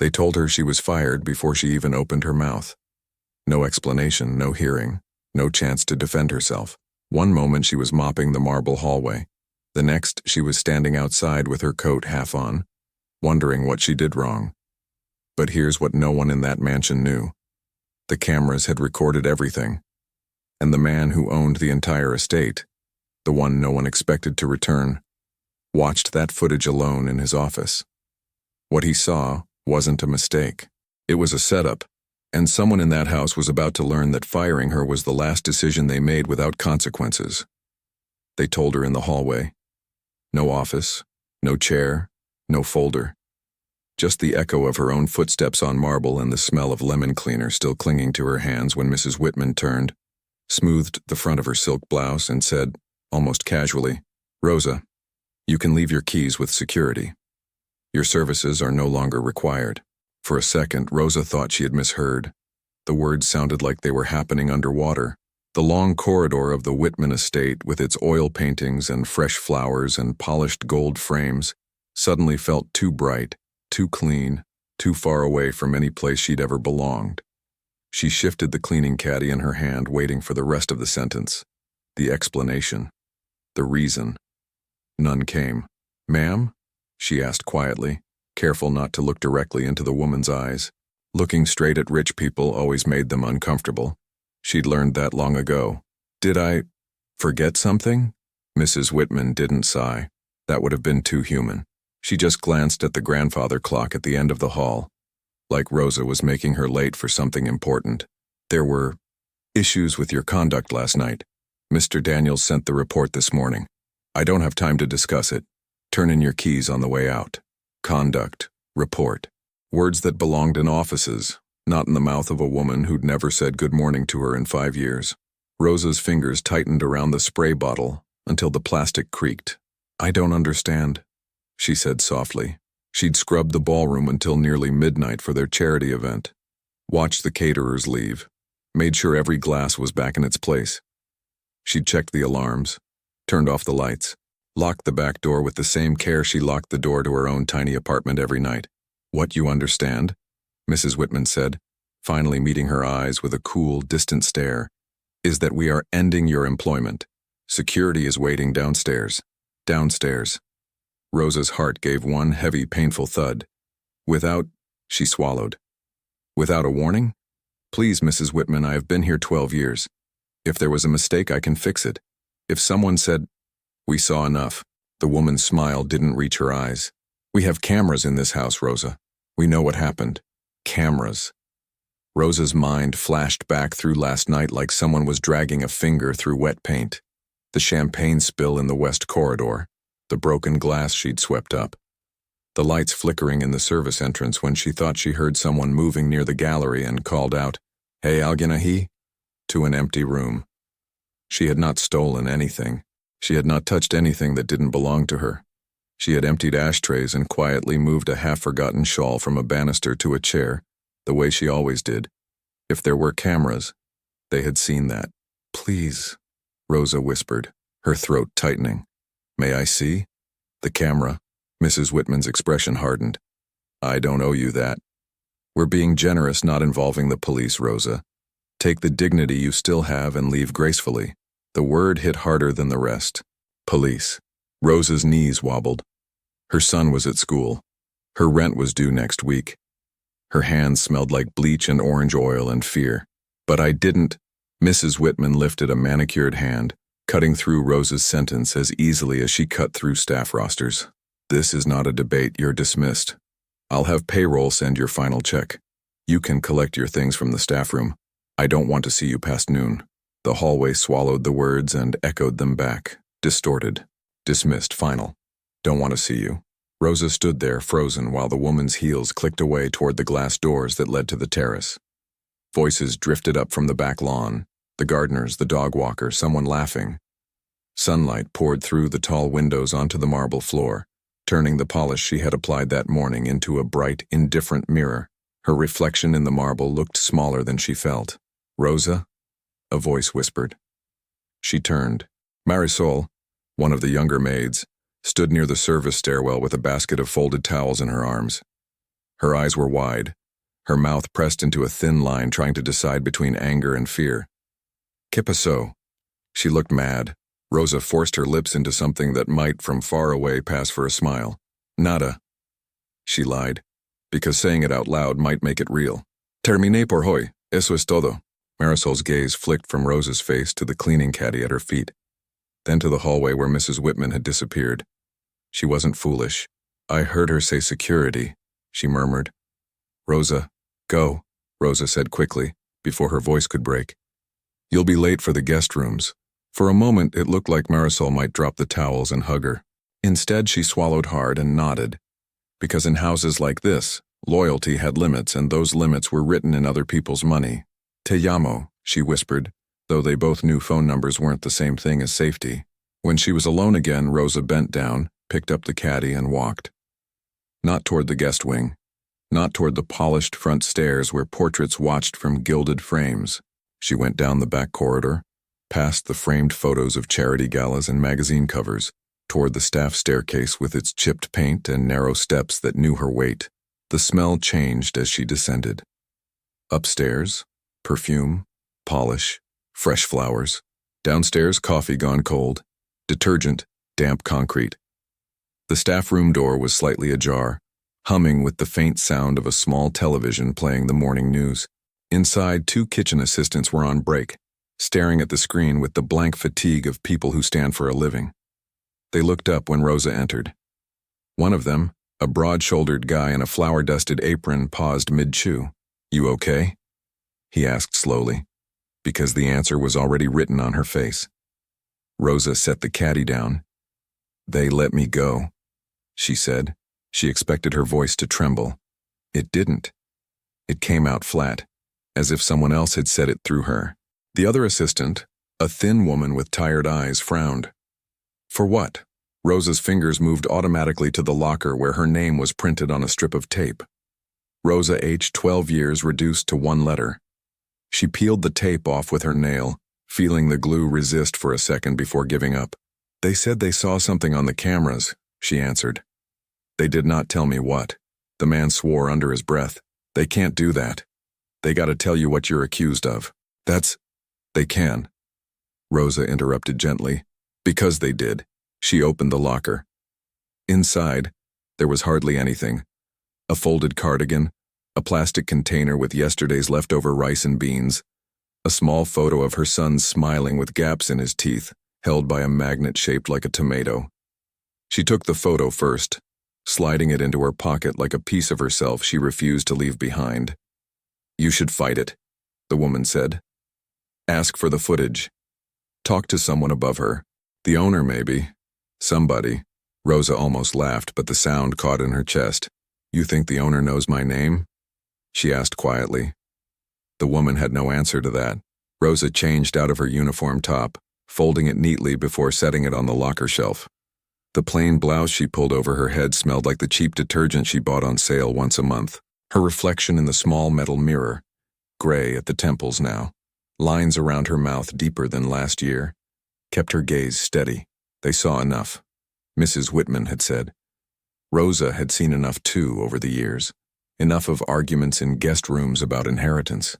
They told her she was fired before she even opened her mouth. No explanation, no hearing, no chance to defend herself. One moment she was mopping the marble hallway. The next she was standing outside with her coat half on, wondering what she did wrong. But here's what no one in that mansion knew. The cameras had recorded everything. And the man who owned the entire estate, the one no one expected to return, watched that footage alone in his office. What he saw wasn't a mistake. It was a setup, and someone in that house was about to learn that firing her was the last decision they made without consequences. They told her in the hallway. No office, no chair, no folder. Just the echo of her own footsteps on marble and the smell of lemon cleaner still clinging to her hands when Mrs. Whitman turned, smoothed the front of her silk blouse, and said, almost casually, "Rosa, you can leave your keys with security. Your services are no longer required." For a second, Rosa thought she had misheard. The words sounded like they were happening underwater. The long corridor of the Whitman estate, with its oil paintings and fresh flowers and polished gold frames, suddenly felt too bright, too clean, too far away from any place she'd ever belonged. She shifted the cleaning caddy in her hand, waiting for the rest of the sentence. The explanation. The reason. None came. "Ma'am?" she asked quietly, careful not to look directly into the woman's eyes. Looking straight at rich people always made them uncomfortable. She'd learned that long ago. "Did I forget something?" Mrs. Whitman didn't sigh. That would have been too human. She just glanced at the grandfather clock at the end of the hall, like Rosa was making her late for something important. "There were issues with your conduct last night. Mr. Daniels sent the report this morning. I don't have time to discuss it. Turn in your keys on the way out." Conduct, report. Words that belonged in offices, not in the mouth of a woman who'd never said good morning to her in 5 years. Rosa's fingers tightened around the spray bottle until the plastic creaked. "I don't understand," she said softly. She'd scrubbed the ballroom until nearly midnight for their charity event, watched the caterers leave, made sure every glass was back in its place. She'd checked the alarms, turned off the lights, locked the back door with the same care she locked the door to her own tiny apartment every night. "What you understand," Mrs. Whitman said, finally meeting her eyes with a cool, distant stare, "is that we are ending your employment. Security is waiting downstairs. Downstairs." Rosa's heart gave one heavy, painful thud. "Without," she swallowed. "Without a warning? Please, Mrs. Whitman, I have been here 12 years. If there was a mistake, I can fix it. If someone said—" "We saw enough." The woman's smile didn't reach her eyes. "We have cameras in this house, Rosa. We know what happened." Cameras. Rosa's mind flashed back through last night like someone was dragging a finger through wet paint. The champagne spill in the west corridor, the broken glass she'd swept up, the lights flickering in the service entrance when she thought she heard someone moving near the gallery and called out, "Hey, Alginahi," to an empty room. She had not stolen anything. She had not touched anything that didn't belong to her. She had emptied ashtrays and quietly moved a half-forgotten shawl from a banister to a chair, the way she always did. If there were cameras, they had seen that. "Please," Rosa whispered, her throat tightening. "May I see?" "The camera." Mrs. Whitman's expression hardened. "I don't owe you that. We're being generous, not involving the police, Rosa. Take the dignity you still have and leave gracefully." The word hit harder than the rest. Police. Rosa's knees wobbled. Her son was at school. Her rent was due next week. Her hands smelled like bleach and orange oil and fear. "But I didn't." Mrs. Whitman lifted a manicured hand, cutting through Rosa's sentence as easily as she cut through staff rosters. "This is not a debate. You're dismissed. I'll have payroll send your final check. You can collect your things from the staff room. I don't want to see you past noon." The hallway swallowed the words and echoed them back, distorted. "Dismissed, final. Don't want to see you." Rosa stood there, frozen, while the woman's heels clicked away toward the glass doors that led to the terrace. Voices drifted up from the back lawn, the gardeners, the dog walker, someone laughing. Sunlight poured through the tall windows onto the marble floor, turning the polish she had applied that morning into a bright, indifferent mirror. Her reflection in the marble looked smaller than she felt. "Rosa?" a voice whispered. She turned. Marisol, one of the younger maids, stood near the service stairwell with a basket of folded towels in her arms. Her eyes were wide, her mouth pressed into a thin line trying to decide between anger and fear. "¿Qué pasó?" She looked mad. Rosa forced her lips into something that might, from far away, pass for a smile. "Nada." She lied, because saying it out loud might make it real. "Terminé por hoy, eso es todo." Marisol's gaze flicked from Rosa's face to the cleaning caddy at her feet, then to the hallway where Mrs. Whitman had disappeared. She wasn't foolish. "I heard her say security," she murmured. "Rosa, go," Rosa said quickly, before her voice could break. "You'll be late for the guest rooms." For a moment, it looked like Marisol might drop the towels and hug her. Instead, she swallowed hard and nodded. Because in houses like this, loyalty had limits, and those limits were written in other people's money. "Te llamo," she whispered, though they both knew phone numbers weren't the same thing as safety. When she was alone again, Rosa bent down, picked up the caddy, and walked. Not toward the guest wing. Not toward the polished front stairs where portraits watched from gilded frames. She went down the back corridor, past the framed photos of charity galas and magazine covers, toward the staff staircase with its chipped paint and narrow steps that knew her weight. The smell changed as she descended. Upstairs, perfume, polish, fresh flowers. Downstairs, coffee gone cold. Detergent, damp concrete. The staff room door was slightly ajar, humming with the faint sound of a small television playing the morning news. Inside, 2 kitchen assistants were on break, staring at the screen with the blank fatigue of people who stand for a living. They looked up when Rosa entered. One of them, a broad-shouldered guy in a flour-dusted apron, paused mid-chew. "You okay?" he asked slowly, because the answer was already written on her face. Rosa set the caddy down. "They let me go," she said. She expected her voice to tremble. It didn't. It came out flat, as if someone else had said it through her. The other assistant, a thin woman with tired eyes, frowned. "For what?" Rosa's fingers moved automatically to the locker where her name was printed on a strip of tape. Rosa H., 12 years, reduced to 1 letter. She peeled the tape off with her nail, feeling the glue resist for a second before giving up. "They said they saw something on the cameras," she answered. "They did not tell me what." The man swore under his breath. "They can't do that. They gotta tell you what you're accused of." They can," Rosa interrupted gently. "Because they did." She opened the locker. Inside, there was hardly anything. A folded cardigan, a plastic container with yesterday's leftover rice and beans, a small photo of her son smiling with gaps in his teeth, held by a magnet shaped like a tomato. She took the photo first, sliding it into her pocket like a piece of herself she refused to leave behind. "You should fight it," the woman said. "Ask for the footage. Talk to someone above her. The owner, maybe. Somebody." Rosa almost laughed, but the sound caught in her chest. "You think the owner knows my name?" she asked quietly. The woman had no answer to that. Rosa changed out of her uniform top, folding it neatly before setting it on the locker shelf. The plain blouse she pulled over her head smelled like the cheap detergent she bought on sale once a month. Her reflection in the small metal mirror, gray at the temples now, lines around her mouth deeper than last year, kept her gaze steady. They saw enough, Mrs. Whitman had said. Rosa had seen enough too over the years. Enough of arguments in guest rooms about inheritance.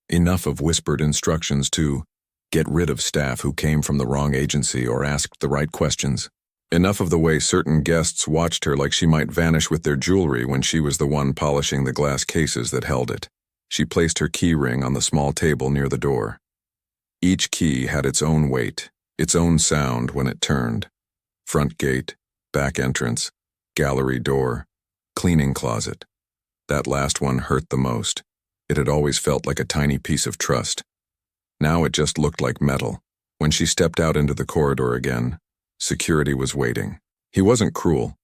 Enough of whispered instructions to get rid of staff who came from the wrong agency or asked the right questions. Enough of the way certain guests watched her like she might vanish with their jewelry when she was the one polishing the glass cases that held it. She placed her key ring on the small table near the door. Each key had its own weight, its own sound when it turned. Front gate, back entrance, gallery door, cleaning closet. That last one hurt the most. It had always felt like a tiny piece of trust. Now it just looked like metal. When she stepped out into the corridor again, security was waiting. He wasn't cruel.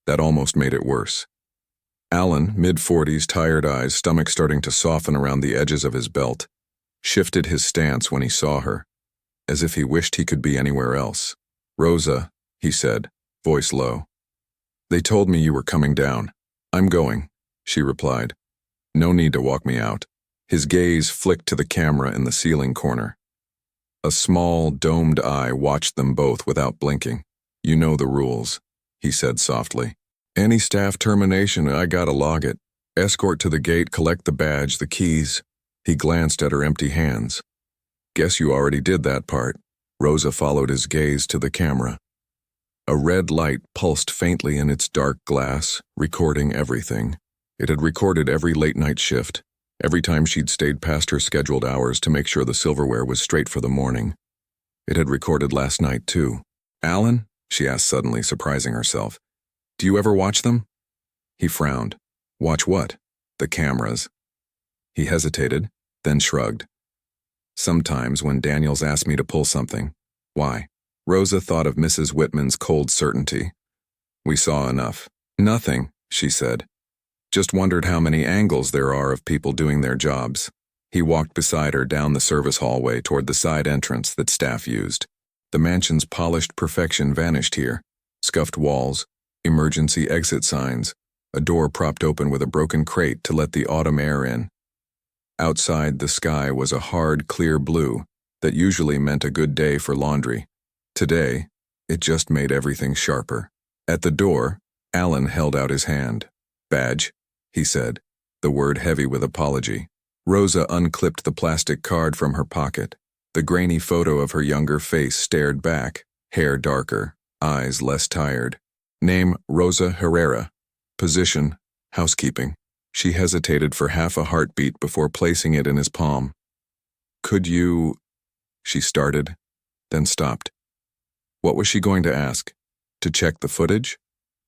That almost made it worse. Alan, mid-40s, tired eyes, stomach starting to soften around the edges of his belt, shifted his stance when he saw her, as if he wished he could be anywhere else. "Rosa," he said, voice low. "They told me you were coming down." "I'm going," she replied. "No need to walk me out." His gaze flicked to the camera in the ceiling corner. A small, domed eye watched them both without blinking. "You know the rules," he said softly. "Any staff termination, I gotta log it." Escort to the gate, collect the badge, the keys. He glanced at her empty hands. Guess you already did that part. Rosa followed his gaze to the camera. A red light pulsed faintly in its dark glass, recording everything. It had recorded every late-night shift, every time she'd stayed past her scheduled hours to make sure the silverware was straight for the morning. It had recorded last night, too. Alan? She asked suddenly, surprising herself. Do you ever watch them? He frowned. Watch what? The cameras. He hesitated, then shrugged. Sometimes when Daniels asked me to pull something. Why? Rosa thought of Mrs. Whitman's cold certainty. We saw enough. Nothing, she said. Just wondered how many angles there are of people doing their jobs. He walked beside her down the service hallway toward the side entrance that staff used. The mansion's polished perfection vanished here. Scuffed walls, emergency exit signs, a door propped open with a broken crate to let the autumn air in. Outside, the sky was a hard, clear blue that usually meant a good day for laundry. Today, it just made everything sharper. At the door, Alan held out his hand. Badge, he said, the word heavy with apology. Rosa unclipped the plastic card from her pocket. The grainy photo of her younger face stared back, hair darker, eyes less tired. Name, Rosa Herrera. Position, housekeeping. She hesitated for half a heartbeat before placing it in his palm. Could you... She started, then stopped. What was she going to ask? To check the footage?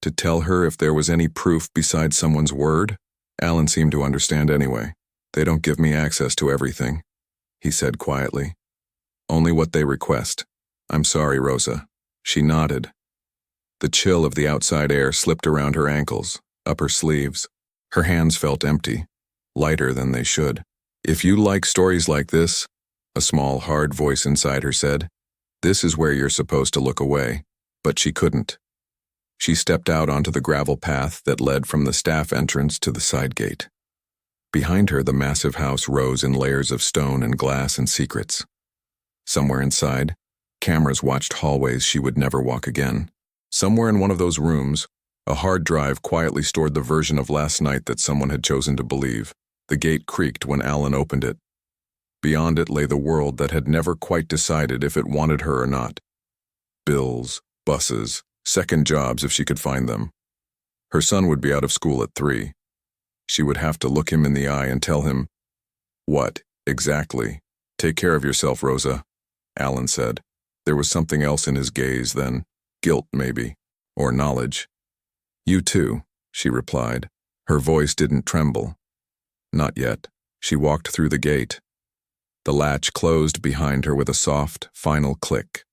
To tell her if there was any proof besides someone's word? Alan seemed to understand anyway. They don't give me access to everything, he said quietly. Only what they request. I'm sorry, Rosa. She nodded. The chill of the outside air slipped around her ankles, up her sleeves. Her hands felt empty, lighter than they should. If you like stories like this, a small, hard voice inside her said, this is where you're supposed to look away. But she couldn't. She stepped out onto the gravel path that led from the staff entrance to the side gate. Behind her, the massive house rose in layers of stone and glass and secrets. Somewhere inside, cameras watched hallways she would never walk again. Somewhere in one of those rooms, a hard drive quietly stored the version of last night that someone had chosen to believe. The gate creaked when Alan opened it. Beyond it lay the world that had never quite decided if it wanted her or not. Bills, buses, second jobs if she could find them. Her son would be out of school at 3. She would have to look him in the eye and tell him, what, exactly? Take care of yourself, Rosa, Alan said. There was something else in his gaze then, guilt maybe, or knowledge. You too, she replied. Her voice didn't tremble. Not yet. She walked through the gate. The latch closed behind her with a soft, final click.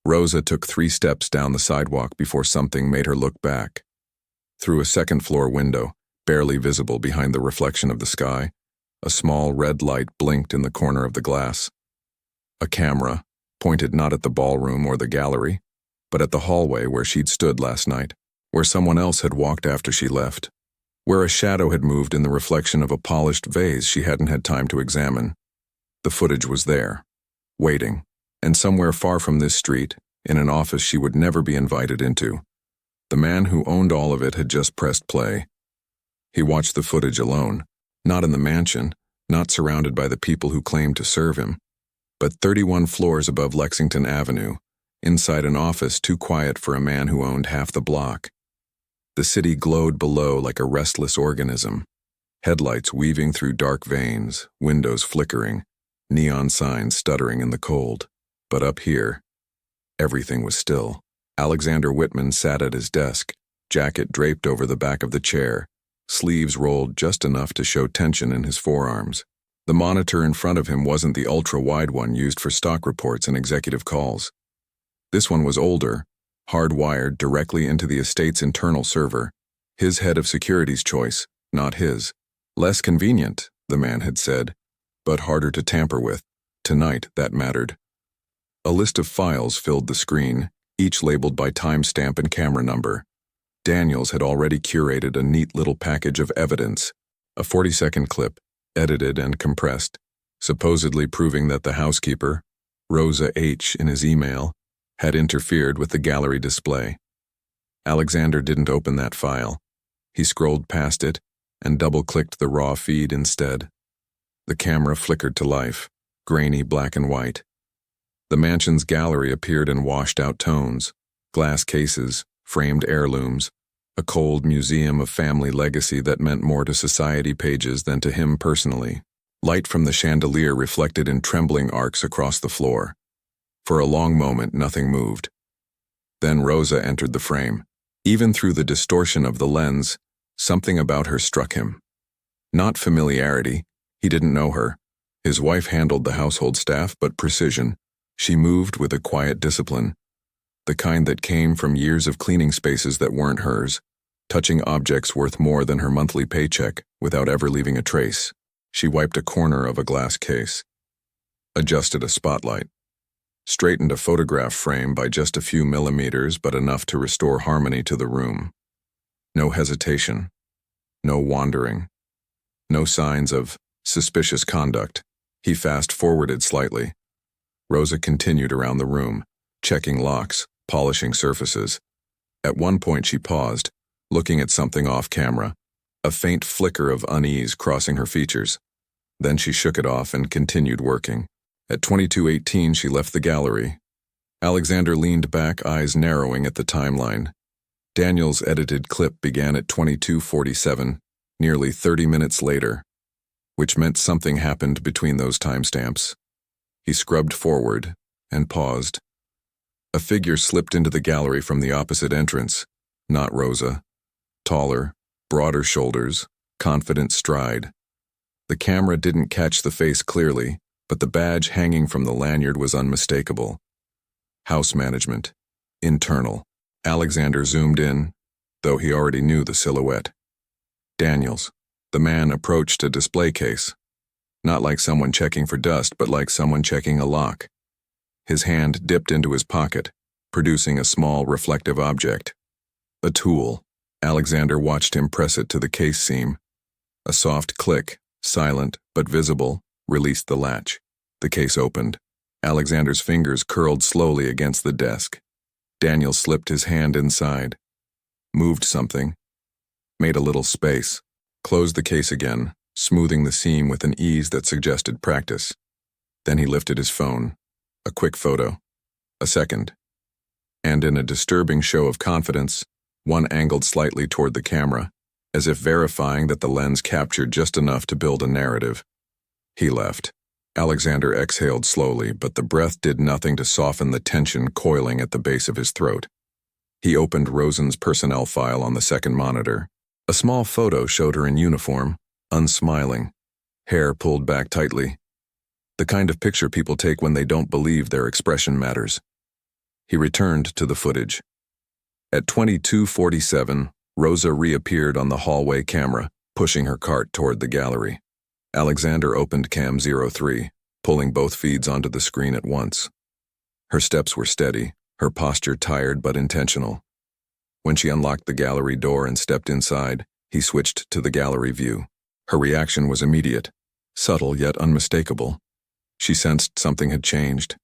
Rosa took 3 steps down the sidewalk before something made her look back. Through a second-floor window, barely visible behind the reflection of the sky, a small red light blinked in the corner of the glass. A camera, pointed not at the ballroom or the gallery, but at the hallway where she'd stood last night, where someone else had walked after she left, where a shadow had moved in the reflection of a polished vase she hadn't had time to examine. The footage was there, waiting, and somewhere far from this street, in an office she would never be invited into. The man who owned all of it had just pressed play. He watched the footage alone, not in the mansion, not surrounded by the people who claimed to serve him, but 31 floors above Lexington Avenue, inside an office too quiet for a man who owned half the block. The city glowed below like a restless organism, headlights weaving through dark veins, windows flickering, neon signs stuttering in the cold. But up here, everything was still. Alexander Whitman sat at his desk, jacket draped over the back of the chair, sleeves rolled just enough to show tension in his forearms. The monitor in front of him wasn't the ultra-wide one used for stock reports and executive calls. This one was older, hardwired directly into the estate's internal server, his head of security's choice, not his. Less convenient, the man had said, but harder to tamper with. Tonight, that mattered. A list of files filled the screen, each labeled by timestamp and camera number. Daniels had already curated a neat little package of evidence, a 40-second clip, edited and compressed, supposedly proving that the housekeeper, Rosa H. in his email, had interfered with the gallery display. Alexander didn't open that file. He scrolled past it and double-clicked the raw feed instead. The camera flickered to life, grainy black and white. The mansion's gallery appeared in washed-out tones, glass cases, framed heirlooms, a cold museum of family legacy that meant more to society pages than to him personally. Light from the chandelier reflected in trembling arcs across the floor. For a long moment, nothing moved. Then Rosa entered the frame. Even through the distortion of the lens, something about her struck him. Not familiarity. He didn't know her. His wife handled the household staff, but precision. She moved with a quiet discipline, the kind that came from years of cleaning spaces that weren't hers, touching objects worth more than her monthly paycheck without ever leaving a trace. She wiped a corner of a glass case, adjusted a spotlight, straightened a photograph frame by just a few millimeters, but enough to restore harmony to the room. No hesitation, no wandering, no signs of suspicious conduct. He fast-forwarded slightly. Rosa continued around the room, checking locks, polishing surfaces. At one point she paused, looking at something off-camera, a faint flicker of unease crossing her features. Then she shook it off and continued working. At 22:18 she left the gallery. Alexander leaned back, eyes narrowing at the timeline. Daniel's edited clip began at 22:47, nearly 30 minutes later, which meant something happened between those timestamps. He scrubbed forward and paused. A figure slipped into the gallery from the opposite entrance, not Rosa. Taller, broader shoulders, confident stride. The camera didn't catch the face clearly, but the badge hanging from the lanyard was unmistakable. House management. Internal. Alexander zoomed in, though he already knew the silhouette. Daniels. The man approached a display case. Not like someone checking for dust, but like someone checking a lock. His hand dipped into his pocket, producing a small reflective object. A tool. Alexander watched him press it to the case seam. A soft click, silent but visible, released the latch. The case opened. Alexander's fingers curled slowly against the desk. Daniel slipped his hand inside, moved something, made a little space, closed the case again, smoothing the seam with an ease that suggested practice. Then he lifted his phone. A quick photo. A second. And in a disturbing show of confidence, one angled slightly toward the camera, as if verifying that the lens captured just enough to build a narrative. He left. Alexander exhaled slowly, but the breath did nothing to soften the tension coiling at the base of his throat. He opened Rosen's personnel file on the second monitor. A small photo showed her in uniform, unsmiling, hair pulled back tightly. The kind of picture people take when they don't believe their expression matters. He returned to the footage. At 22:47, Rosa reappeared on the hallway camera, pushing her cart toward the gallery. Alexander opened Cam 03, pulling both feeds onto the screen at once. Her steps were steady, her posture tired but intentional. When she unlocked the gallery door and stepped inside, he switched to the gallery view. Her reaction was immediate, subtle yet unmistakable. She sensed something had changed.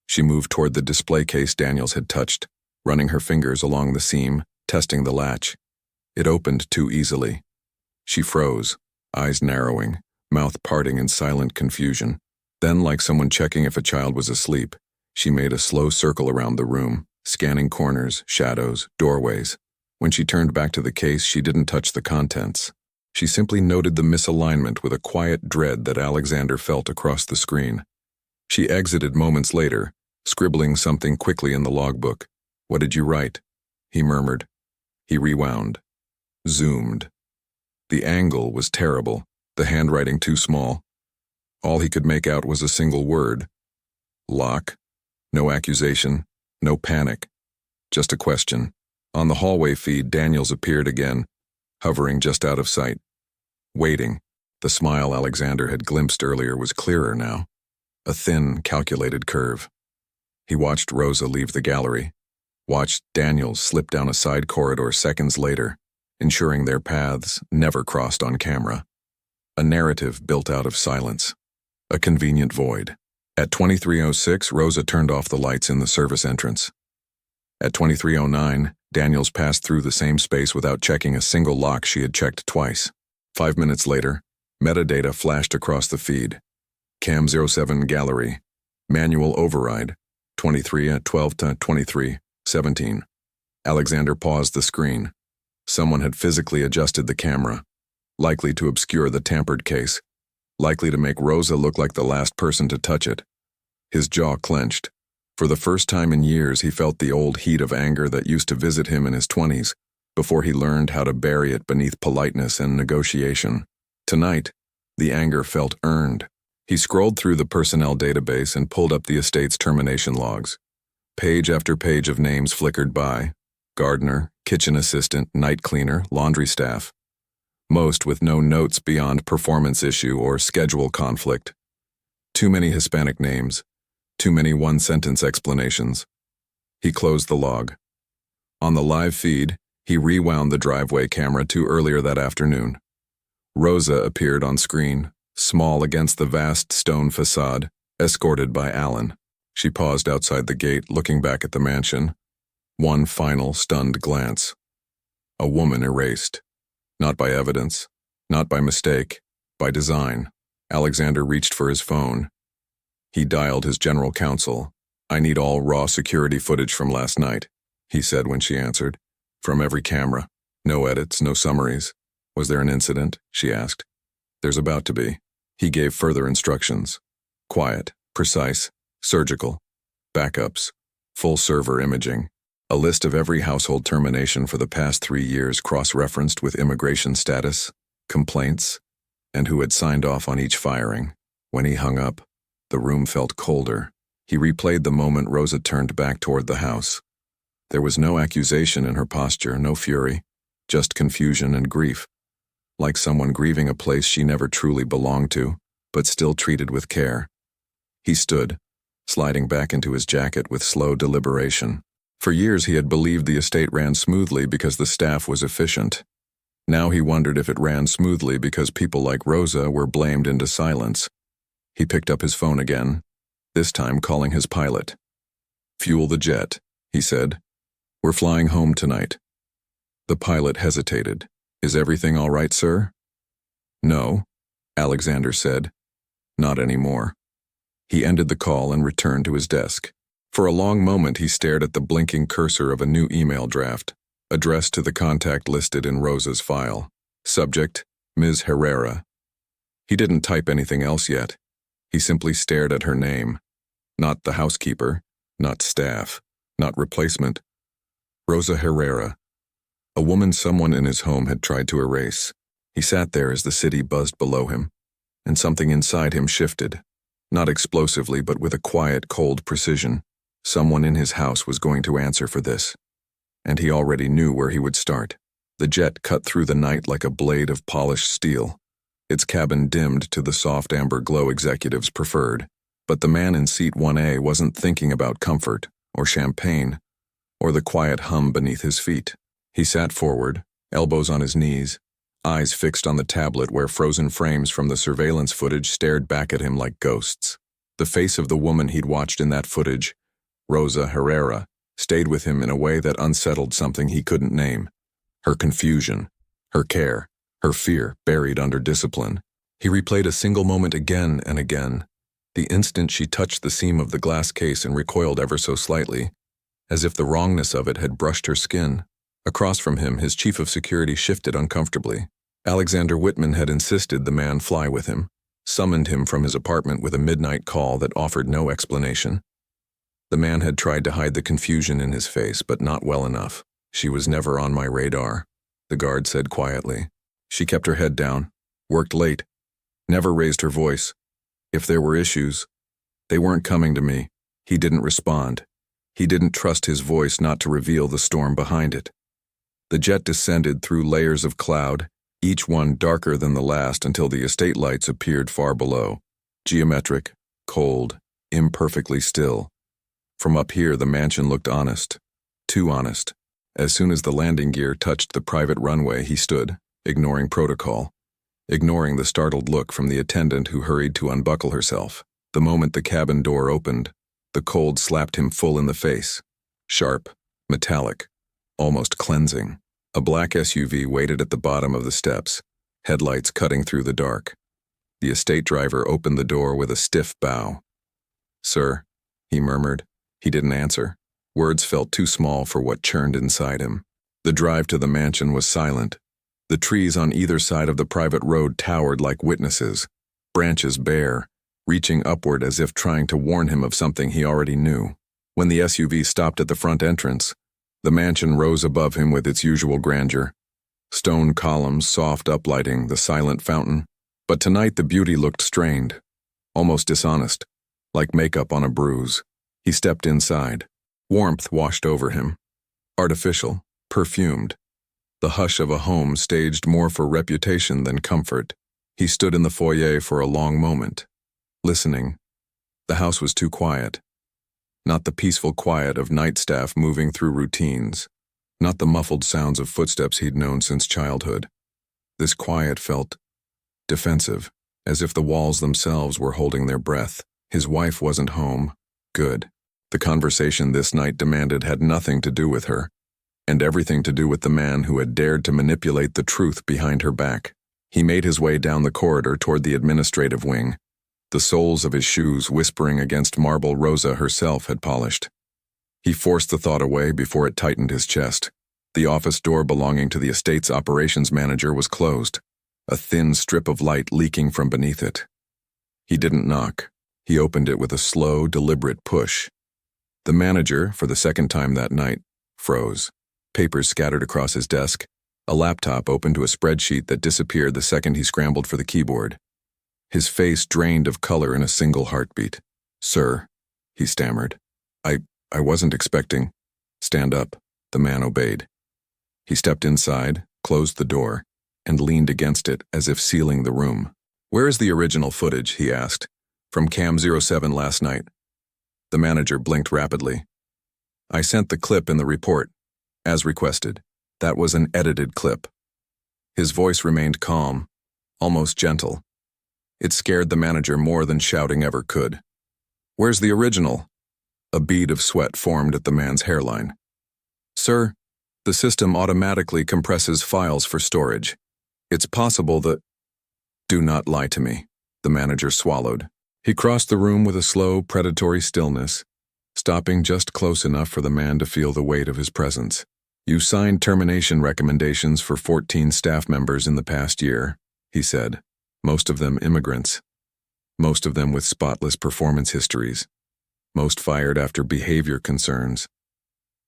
She moved toward the display case Daniels had touched, running her fingers along the seam, testing the latch. It opened too easily. She froze, eyes narrowing, mouth parting in silent confusion. Then, like someone checking if a child was asleep, she made a slow circle around the room, scanning corners, shadows, doorways. When she turned back to the case, she didn't touch the contents. She simply noted the misalignment with a quiet dread that Alexander felt across the screen. She exited moments later, scribbling something quickly in the logbook. "What did you write?" he murmured. He rewound. Zoomed. The angle was terrible, the handwriting too small. All he could make out was a single word. Lock. No accusation, no panic. Just a question. On the hallway feed, Daniels appeared again, hovering just out of sight. Waiting. The smile Alexander had glimpsed earlier was clearer now. A thin, calculated curve. He watched Rosa leave the gallery, watched Daniels slip down a side corridor seconds later, ensuring their paths never crossed on camera. A narrative built out of silence. A convenient void. At 23:06, Rosa turned off the lights in the service entrance. At 23:09, Daniels passed through the same space without checking a single lock she had checked twice. 5 minutes later, metadata flashed across the feed. Cam 07 gallery. Manual override. 23 at 12 to 23, 17. Alexander paused the screen. Someone had physically adjusted the camera, likely to obscure the tampered case, likely to make Rosa look like the last person to touch it. His jaw clenched. For the first time in years, he felt the old heat of anger that used to visit him in his 20s, before he learned how to bury it beneath politeness and negotiation. Tonight, the anger felt earned. He scrolled through the personnel database and pulled up the estate's termination logs. Page after page of names flickered by: gardener, kitchen assistant, night cleaner, laundry staff. Most with no notes beyond performance issue or schedule conflict. Too many Hispanic names. Too many one-sentence explanations. He closed the log. On the live feed, he rewound the driveway camera to earlier that afternoon. Rosa appeared on screen, small against the vast stone facade, escorted by Alan. She paused outside the gate, looking back at the mansion. One final, stunned glance. A woman erased. Not by evidence, not by mistake, by design. Alexander reached for his phone. He dialed his general counsel. "I need all raw security footage from last night," he said when she answered. "From every camera. No edits, no summaries." "Was there an incident?" she asked. "There's about to be." He gave further instructions. Quiet, precise, surgical. Backups. Full server imaging. A list of every household termination for the past 3 years cross-referenced with immigration status, complaints, and who had signed off on each firing. When he hung up, the room felt colder. He replayed the moment Rosa turned back toward the house. There was no accusation in her posture, no fury, just confusion and grief, like someone grieving a place she never truly belonged to, but still treated with care. He stood, sliding back into his jacket with slow deliberation. For years he had believed the estate ran smoothly because the staff was efficient. Now he wondered if it ran smoothly because people like Rosa were blamed into silence. He picked up his phone again, this time calling his pilot. "Fuel the jet," he said. "We're flying home tonight." The pilot hesitated. "Is everything all right, sir?" "No," Alexander said. "Not anymore." He ended the call and returned to his desk. For a long moment he stared at the blinking cursor of a new email draft, addressed to the contact listed in Rosa's file. Subject: Ms. Herrera. He didn't type anything else yet. He simply stared at her name. Not the housekeeper, not staff, not replacement. Rosa Herrera. A woman someone in his home had tried to erase. He sat there as the city buzzed below him, and something inside him shifted. Not explosively, but with a quiet, cold precision. Someone in his house was going to answer for this. And he already knew where he would start. The jet cut through the night like a blade of polished steel. Its cabin dimmed to the soft amber glow executives preferred. But the man in seat 1A wasn't thinking about comfort, or champagne, or the quiet hum beneath his feet. He sat forward, elbows on his knees, eyes fixed on the tablet where frozen frames from the surveillance footage stared back at him like ghosts. The face of the woman he'd watched in that footage, Rosa Herrera, stayed with him in a way that unsettled something he couldn't name. Her confusion, her care, her fear buried under discipline. He replayed a single moment again and again. The instant she touched the seam of the glass case and recoiled ever so slightly, as if the wrongness of it had brushed her skin. Across from him, his chief of security shifted uncomfortably. Alexander Whitman had insisted the man fly with him, summoned him from his apartment with a midnight call that offered no explanation. The man had tried to hide the confusion in his face, but not well enough. "She was never on my radar," the guard said quietly. "She kept her head down, worked late, never raised her voice. If there were issues, they weren't coming to me." He didn't respond. He didn't trust his voice not to reveal the storm behind it. The jet descended through layers of cloud, each one darker than the last until the estate lights appeared far below. Geometric, cold, imperfectly still. From up here, the mansion looked honest. Too honest. As soon as the landing gear touched the private runway, he stood, ignoring protocol, ignoring the startled look from the attendant who hurried to unbuckle herself. The moment the cabin door opened, the cold slapped him full in the face. Sharp, metallic, almost cleansing. A black SUV waited at the bottom of the steps, headlights cutting through the dark. The estate driver opened the door with a stiff bow. "Sir," he murmured. He didn't answer. Words felt too small for what churned inside him. The drive to the mansion was silent. The trees on either side of the private road towered like witnesses, branches bare, reaching upward as if trying to warn him of something he already knew. When the SUV stopped at the front entrance, the mansion rose above him with its usual grandeur. Stone columns, soft uplighting, the silent fountain. But tonight the beauty looked strained, almost dishonest, like makeup on a bruise. He stepped inside. Warmth washed over him. Artificial, perfumed. The hush of a home staged more for reputation than comfort. He stood in the foyer for a long moment, listening. The house was too quiet. Not the peaceful quiet of night staff moving through routines. Not the muffled sounds of footsteps he'd known since childhood. This quiet felt defensive, as if the walls themselves were holding their breath. His wife wasn't home. Good. The conversation this night demanded had nothing to do with her, and everything to do with the man who had dared to manipulate the truth behind her back. He made his way down the corridor toward the administrative wing, the soles of his shoes whispering against marble Rosa herself had polished. He forced the thought away before it tightened his chest. The office door belonging to the estate's operations manager was closed, a thin strip of light leaking from beneath it. He didn't knock. He opened it with a slow, deliberate push. The manager, for the second time that night, froze. Papers scattered across his desk, a laptop open to a spreadsheet that disappeared the second he scrambled for the keyboard. His face drained of color in a single heartbeat. "Sir," he stammered. I wasn't expecting." "Stand up." The man obeyed. He stepped inside, closed the door, and leaned against it as if sealing the room. "Where is the original footage?" he asked. "From Cam 07 last night." The manager blinked rapidly. "I sent the clip in the report, as requested. That was an edited clip." His voice remained calm, almost gentle. It scared the manager more than shouting ever could. "Where's the original?" A bead of sweat formed at the man's hairline. "Sir, the system automatically compresses files for storage. It's possible that—" "Do not lie to me," the manager swallowed. He crossed the room with a slow, predatory stillness, stopping just close enough for the man to feel the weight of his presence. "You signed termination recommendations for 14 staff members in the past year," he said, "most of them immigrants. Most of them with spotless performance histories. Most fired after behavior concerns.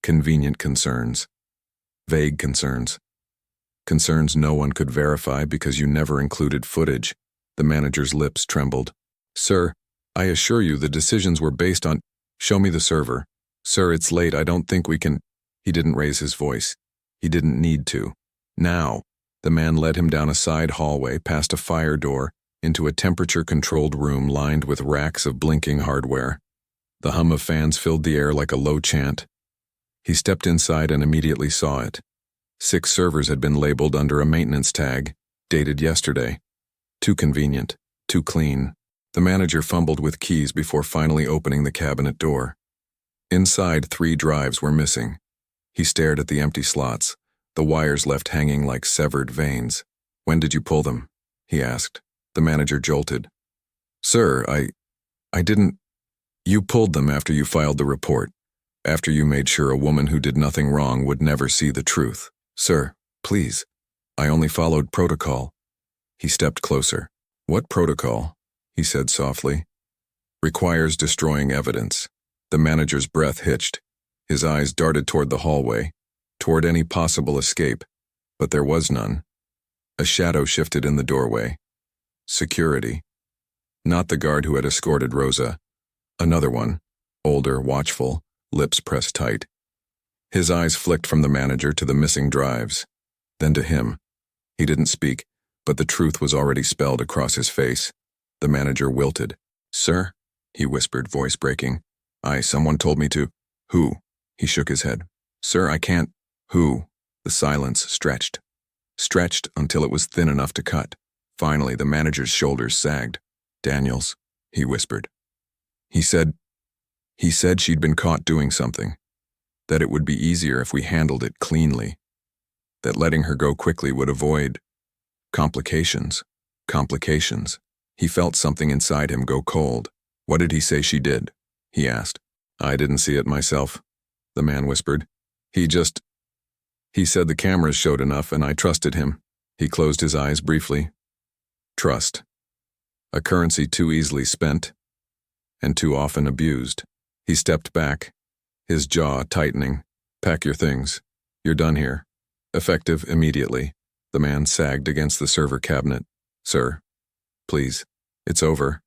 Convenient concerns. Vague concerns. Concerns no one could verify because you never included footage." The manager's lips trembled. "Sir, I assure you the decisions were based on—" "Show me the server." "Sir, it's late. I don't think we can—" He didn't raise his voice. He didn't need to. Now, the man led him down a side hallway, past a fire door, into a temperature-controlled room lined with racks of blinking hardware. The hum of fans filled the air like a low chant. He stepped inside and immediately saw it. 6 servers had been labeled under a maintenance tag, dated yesterday. Too convenient, too clean. The manager fumbled with keys before finally opening the cabinet door. Inside, 3 drives were missing. He stared at the empty slots, the wires left hanging like severed veins. "When did you pull them?" he asked. The manager jolted. "Sir, I didn't—" "You pulled them after you filed the report, after you made sure a woman who did nothing wrong would never see the truth. Sir, please, I only followed protocol." He stepped closer. "What protocol?" he said softly. "Requires destroying evidence." The manager's breath hitched. His eyes darted toward the hallway, toward any possible escape, but there was none. A shadow shifted in the doorway. Security. Not the guard who had escorted Rosa. Another one, older, watchful, lips pressed tight. His eyes flicked from the manager to the missing drives, then to him. He didn't speak, but the truth was already spelled across his face. The manager wilted. "Sir," he whispered, voice breaking. Someone told me to—" "Who?" He shook his head. "Sir, I can't—" "Who?" The silence stretched. Stretched until it was thin enough to cut. Finally, the manager's shoulders sagged. "Daniels," he whispered. He said she'd been caught doing something, that it would be easier if we handled it cleanly, that letting her go quickly would avoid—" Complications. Complications. He felt something inside him go cold. What did he say she did? He asked. I didn't see it myself, the man whispered. He said the cameras showed enough and I trusted him. He closed his eyes briefly. Trust. A currency too easily spent and too often abused. He stepped back, his jaw tightening. Pack your things. You're done here. Effective immediately. The man sagged against the server cabinet. Sir, please, it's over,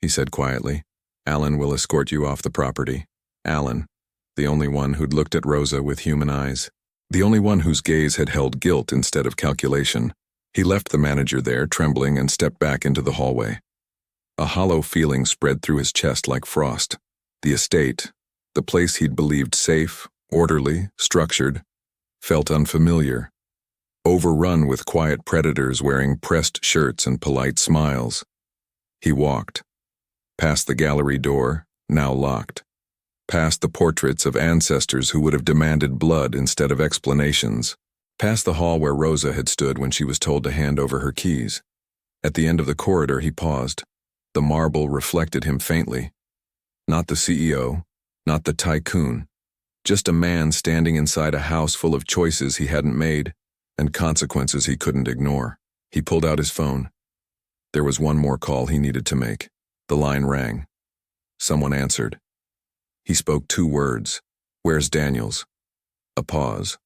he said quietly. Alan will escort you off the property. Alan, the only one who'd looked at Rosa with human eyes. The only one whose gaze had held guilt instead of calculation. He left the manager there, trembling, and stepped back into the hallway. A hollow feeling spread through his chest like frost. The estate, the place he'd believed safe, orderly, structured, felt unfamiliar. Overrun with quiet predators wearing pressed shirts and polite smiles. He walked. Past the gallery door, now locked. Past the portraits of ancestors who would have demanded blood instead of explanations. Past the hall where Rosa had stood when she was told to hand over her keys. At the end of the corridor he paused. The marble reflected him faintly. Not the CEO, not the tycoon. Just a man standing inside a house full of choices he hadn't made and consequences he couldn't ignore. He pulled out his phone. There was one more call he needed to make. The line rang. Someone answered. He spoke 2 words. Where's Daniels? A pause.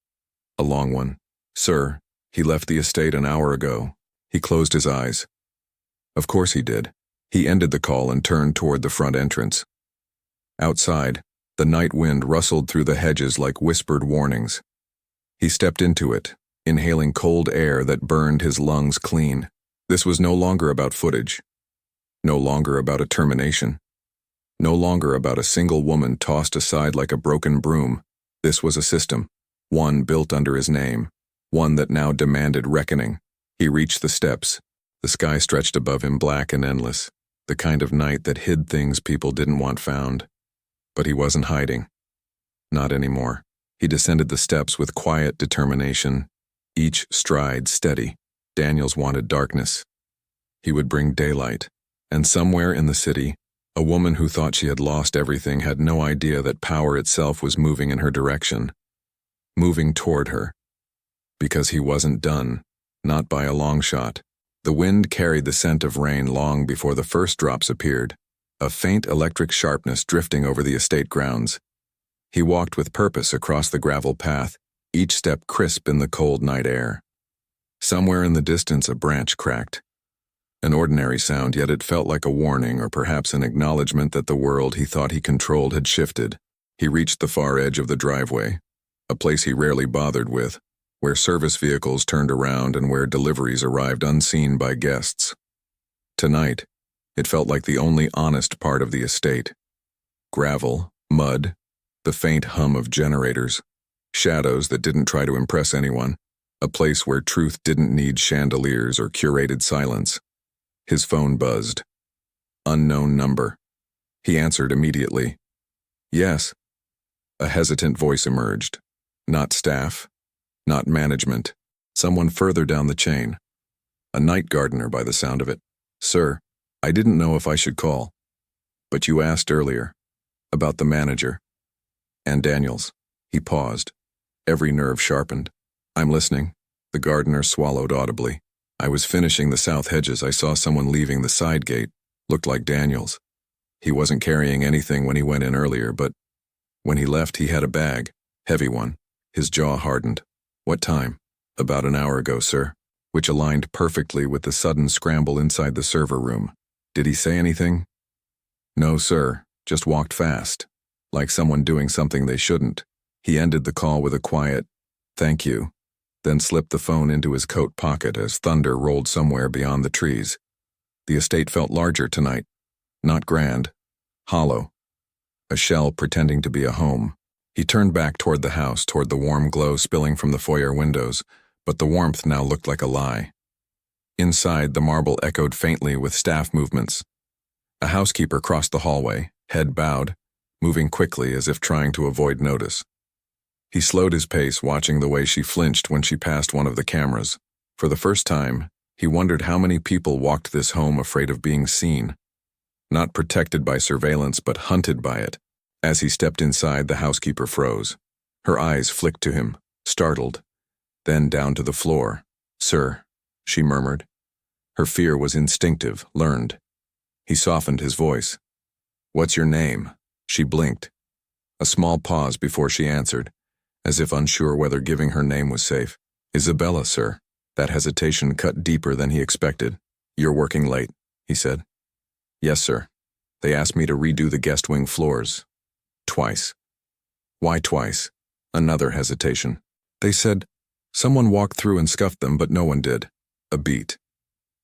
A long one. Sir, he left the estate an hour ago. He closed his eyes. Of course he did. He ended the call and turned toward the front entrance. Outside, the night wind rustled through the hedges like whispered warnings. He stepped into it, inhaling cold air that burned his lungs clean. This was no longer about footage. No longer about a termination. No longer about a single woman tossed aside like a broken broom. This was a system, one built under his name, one that now demanded reckoning. He reached the steps. The sky stretched above him, black and endless, the kind of night that hid things people didn't want found. But he wasn't hiding. Not anymore. He descended the steps with quiet determination, each stride steady. Daniels wanted darkness. He would bring daylight. And somewhere in the city, a woman who thought she had lost everything had no idea that power itself was moving in her direction. Moving toward her. Because he wasn't done, not by a long shot. The wind carried the scent of rain long before the first drops appeared, a faint electric sharpness drifting over the estate grounds. He walked with purpose across the gravel path, each step crisp in the cold night air. Somewhere in the distance a branch cracked. An ordinary sound, yet it felt like a warning or perhaps an acknowledgement that the world he thought he controlled had shifted. He reached the far edge of the driveway, a place he rarely bothered with, where service vehicles turned around and where deliveries arrived unseen by guests. Tonight, it felt like the only honest part of the estate. Gravel, mud, the faint hum of generators, shadows that didn't try to impress anyone, a place where truth didn't need chandeliers or curated silence. His phone buzzed. Unknown number. He answered immediately. Yes. A hesitant voice emerged. Not staff. Not management. Someone further down the chain. A night gardener by the sound of it. Sir, I didn't know if I should call. But you asked earlier. About the manager. And Daniels. He paused. Every nerve sharpened. I'm listening. The gardener swallowed audibly. I was finishing the south hedges. I saw someone leaving the side gate. Looked like Daniels. He wasn't carrying anything when he went in earlier, but when he left he had a bag. Heavy one. His jaw hardened. What time? About an hour ago, sir. Which aligned perfectly with the sudden scramble inside the server room. Did he say anything? No, sir. Just walked fast. Like someone doing something they shouldn't. He ended the call with a quiet, "Thank you," then slipped the phone into his coat pocket as thunder rolled somewhere beyond the trees. The estate felt larger tonight. Not grand. Hollow. A shell pretending to be a home. He turned back toward the house, toward the warm glow spilling from the foyer windows, but the warmth now looked like a lie. Inside, the marble echoed faintly with staff movements. A housekeeper crossed the hallway, head bowed, moving quickly as if trying to avoid notice. He slowed his pace, watching the way she flinched when she passed one of the cameras. For the first time, He wondered how many people walked this home afraid of being seen, not protected by surveillance but hunted by it. As he stepped inside, the housekeeper froze. Her eyes flicked to him, startled, then down to the floor. "Sir," she murmured. Her fear was instinctive, learned. He softened his voice. "What's your name?" She blinked. A small pause before she answered, as if unsure whether giving her name was safe. "Isabella, sir." That hesitation cut deeper than he expected. "You're working late," he said. "Yes, sir. They asked me to redo the guest wing floors. Twice." "Why twice?" Another hesitation. "They said someone walked through and scuffed them, but no one did." A beat.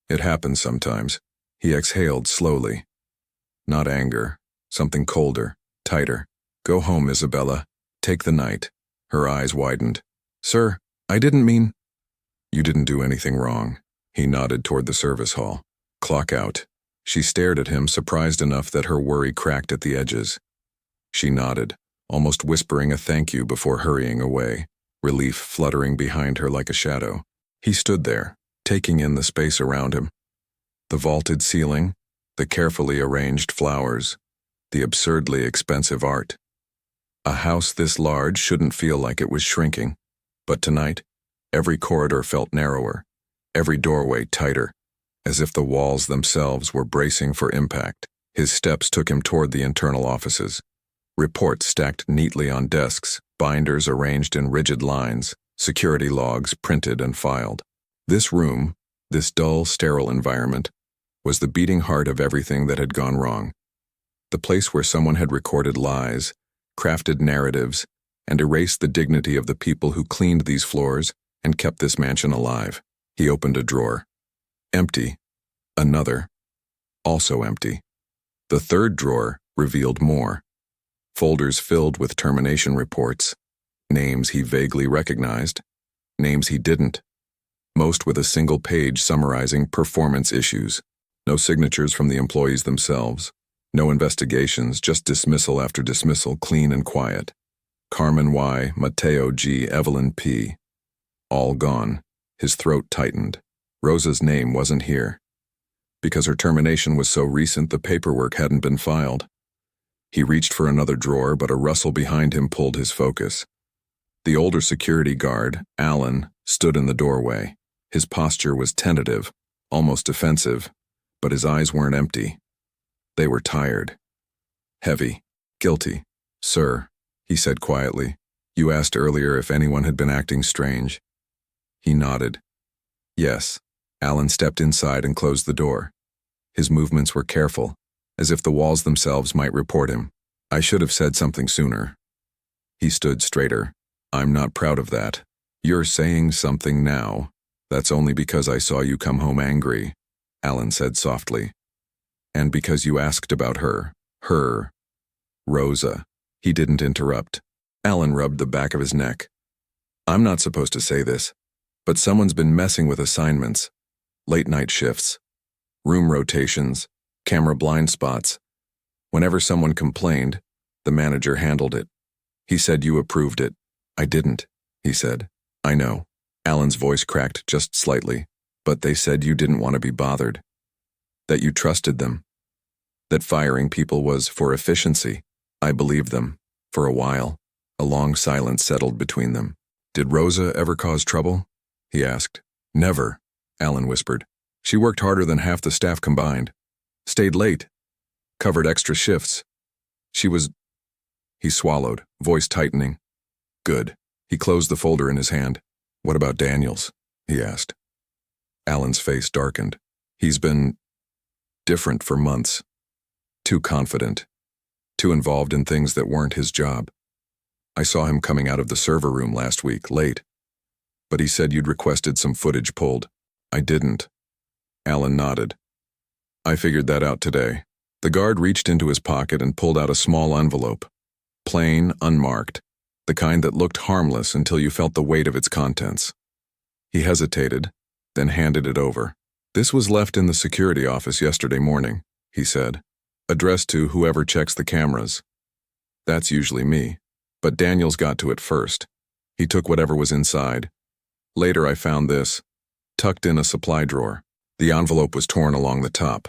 "It happens sometimes." He exhaled slowly. Not anger, something colder, tighter. "Go home, Isabella. Take the night." Her eyes widened. "Sir, I didn't mean—" "You didn't do anything wrong." He nodded toward the service hall. "Clock out." She stared at him, surprised enough that her worry cracked at the edges. She nodded, almost whispering a thank you before hurrying away, relief fluttering behind her like a shadow. He stood there, taking in the space around him. The vaulted ceiling, the carefully arranged flowers, the absurdly expensive art. A house this large shouldn't feel like it was shrinking, but tonight, every corridor felt narrower, every doorway tighter, as if the walls themselves were bracing for impact. His steps took him toward the internal offices. Reports stacked neatly on desks, binders arranged in rigid lines, security logs printed and filed. This room, this dull, sterile environment, was the beating heart of everything that had gone wrong. The place where someone had recorded lies, crafted narratives, and erased the dignity of the people who cleaned these floors and kept this mansion alive. He opened a drawer. Empty. Another. Also empty. The third drawer revealed more. Folders filled with termination reports. Names he vaguely recognized. Names he didn't. Most with a single page summarizing performance issues. No signatures from the employees themselves. No investigations, just dismissal after dismissal, clean and quiet. Carmen Y., Mateo G., Evelyn P. All gone. His throat tightened. Rosa's name wasn't here. Because her termination was so recent, the paperwork hadn't been filed. He reached for another drawer, but a rustle behind him pulled his focus. The older security guard, Alan, stood in the doorway. His posture was tentative, almost defensive, but his eyes weren't empty. They were tired. Heavy. Guilty. "Sir," he said quietly, "you asked earlier if anyone had been acting strange." He nodded. "Yes." Alan stepped inside and closed the door. His movements were careful, as if the walls themselves might report him. "I should have said something sooner." He stood straighter. "I'm not proud of that. You're saying something now. That's only because I saw you come home angry," Alan said softly. "And because you asked about her. Her. Rosa." He didn't interrupt. Alan rubbed the back of his neck. "I'm not supposed to say this, but someone's been messing with assignments. Late-night shifts. Room rotations. Camera blind spots. Whenever someone complained, the manager handled it. He said you approved it." "I didn't," he said. "I know." Alan's voice cracked just slightly. "But they said you didn't want to be bothered. That you trusted them. That firing people was for efficiency." I believed them. For a while, a long silence settled between them. "Did Rosa ever cause trouble?" he asked. "Never," Alan whispered. "She worked harder than half the staff combined. Stayed late. Covered extra shifts. She was—" He swallowed, voice tightening. "Good." He closed the folder in his hand. "What about Daniels?" he asked. Alan's face darkened. "He's been different for months. Too confident. Too involved in things that weren't his job. I saw him coming out of the server room last week, late. But he said you'd requested some footage pulled." "I didn't." Alan nodded. "I figured that out today." The guard reached into his pocket and pulled out a small envelope. Plain, unmarked. The kind that looked harmless until you felt the weight of its contents. He hesitated, then handed it over. "This was left in the security office yesterday morning," he said. "Addressed to whoever checks the cameras. That's usually me. But Daniels got to it first. He took whatever was inside. Later I found this. tucked in a supply drawer. The envelope was torn along the top.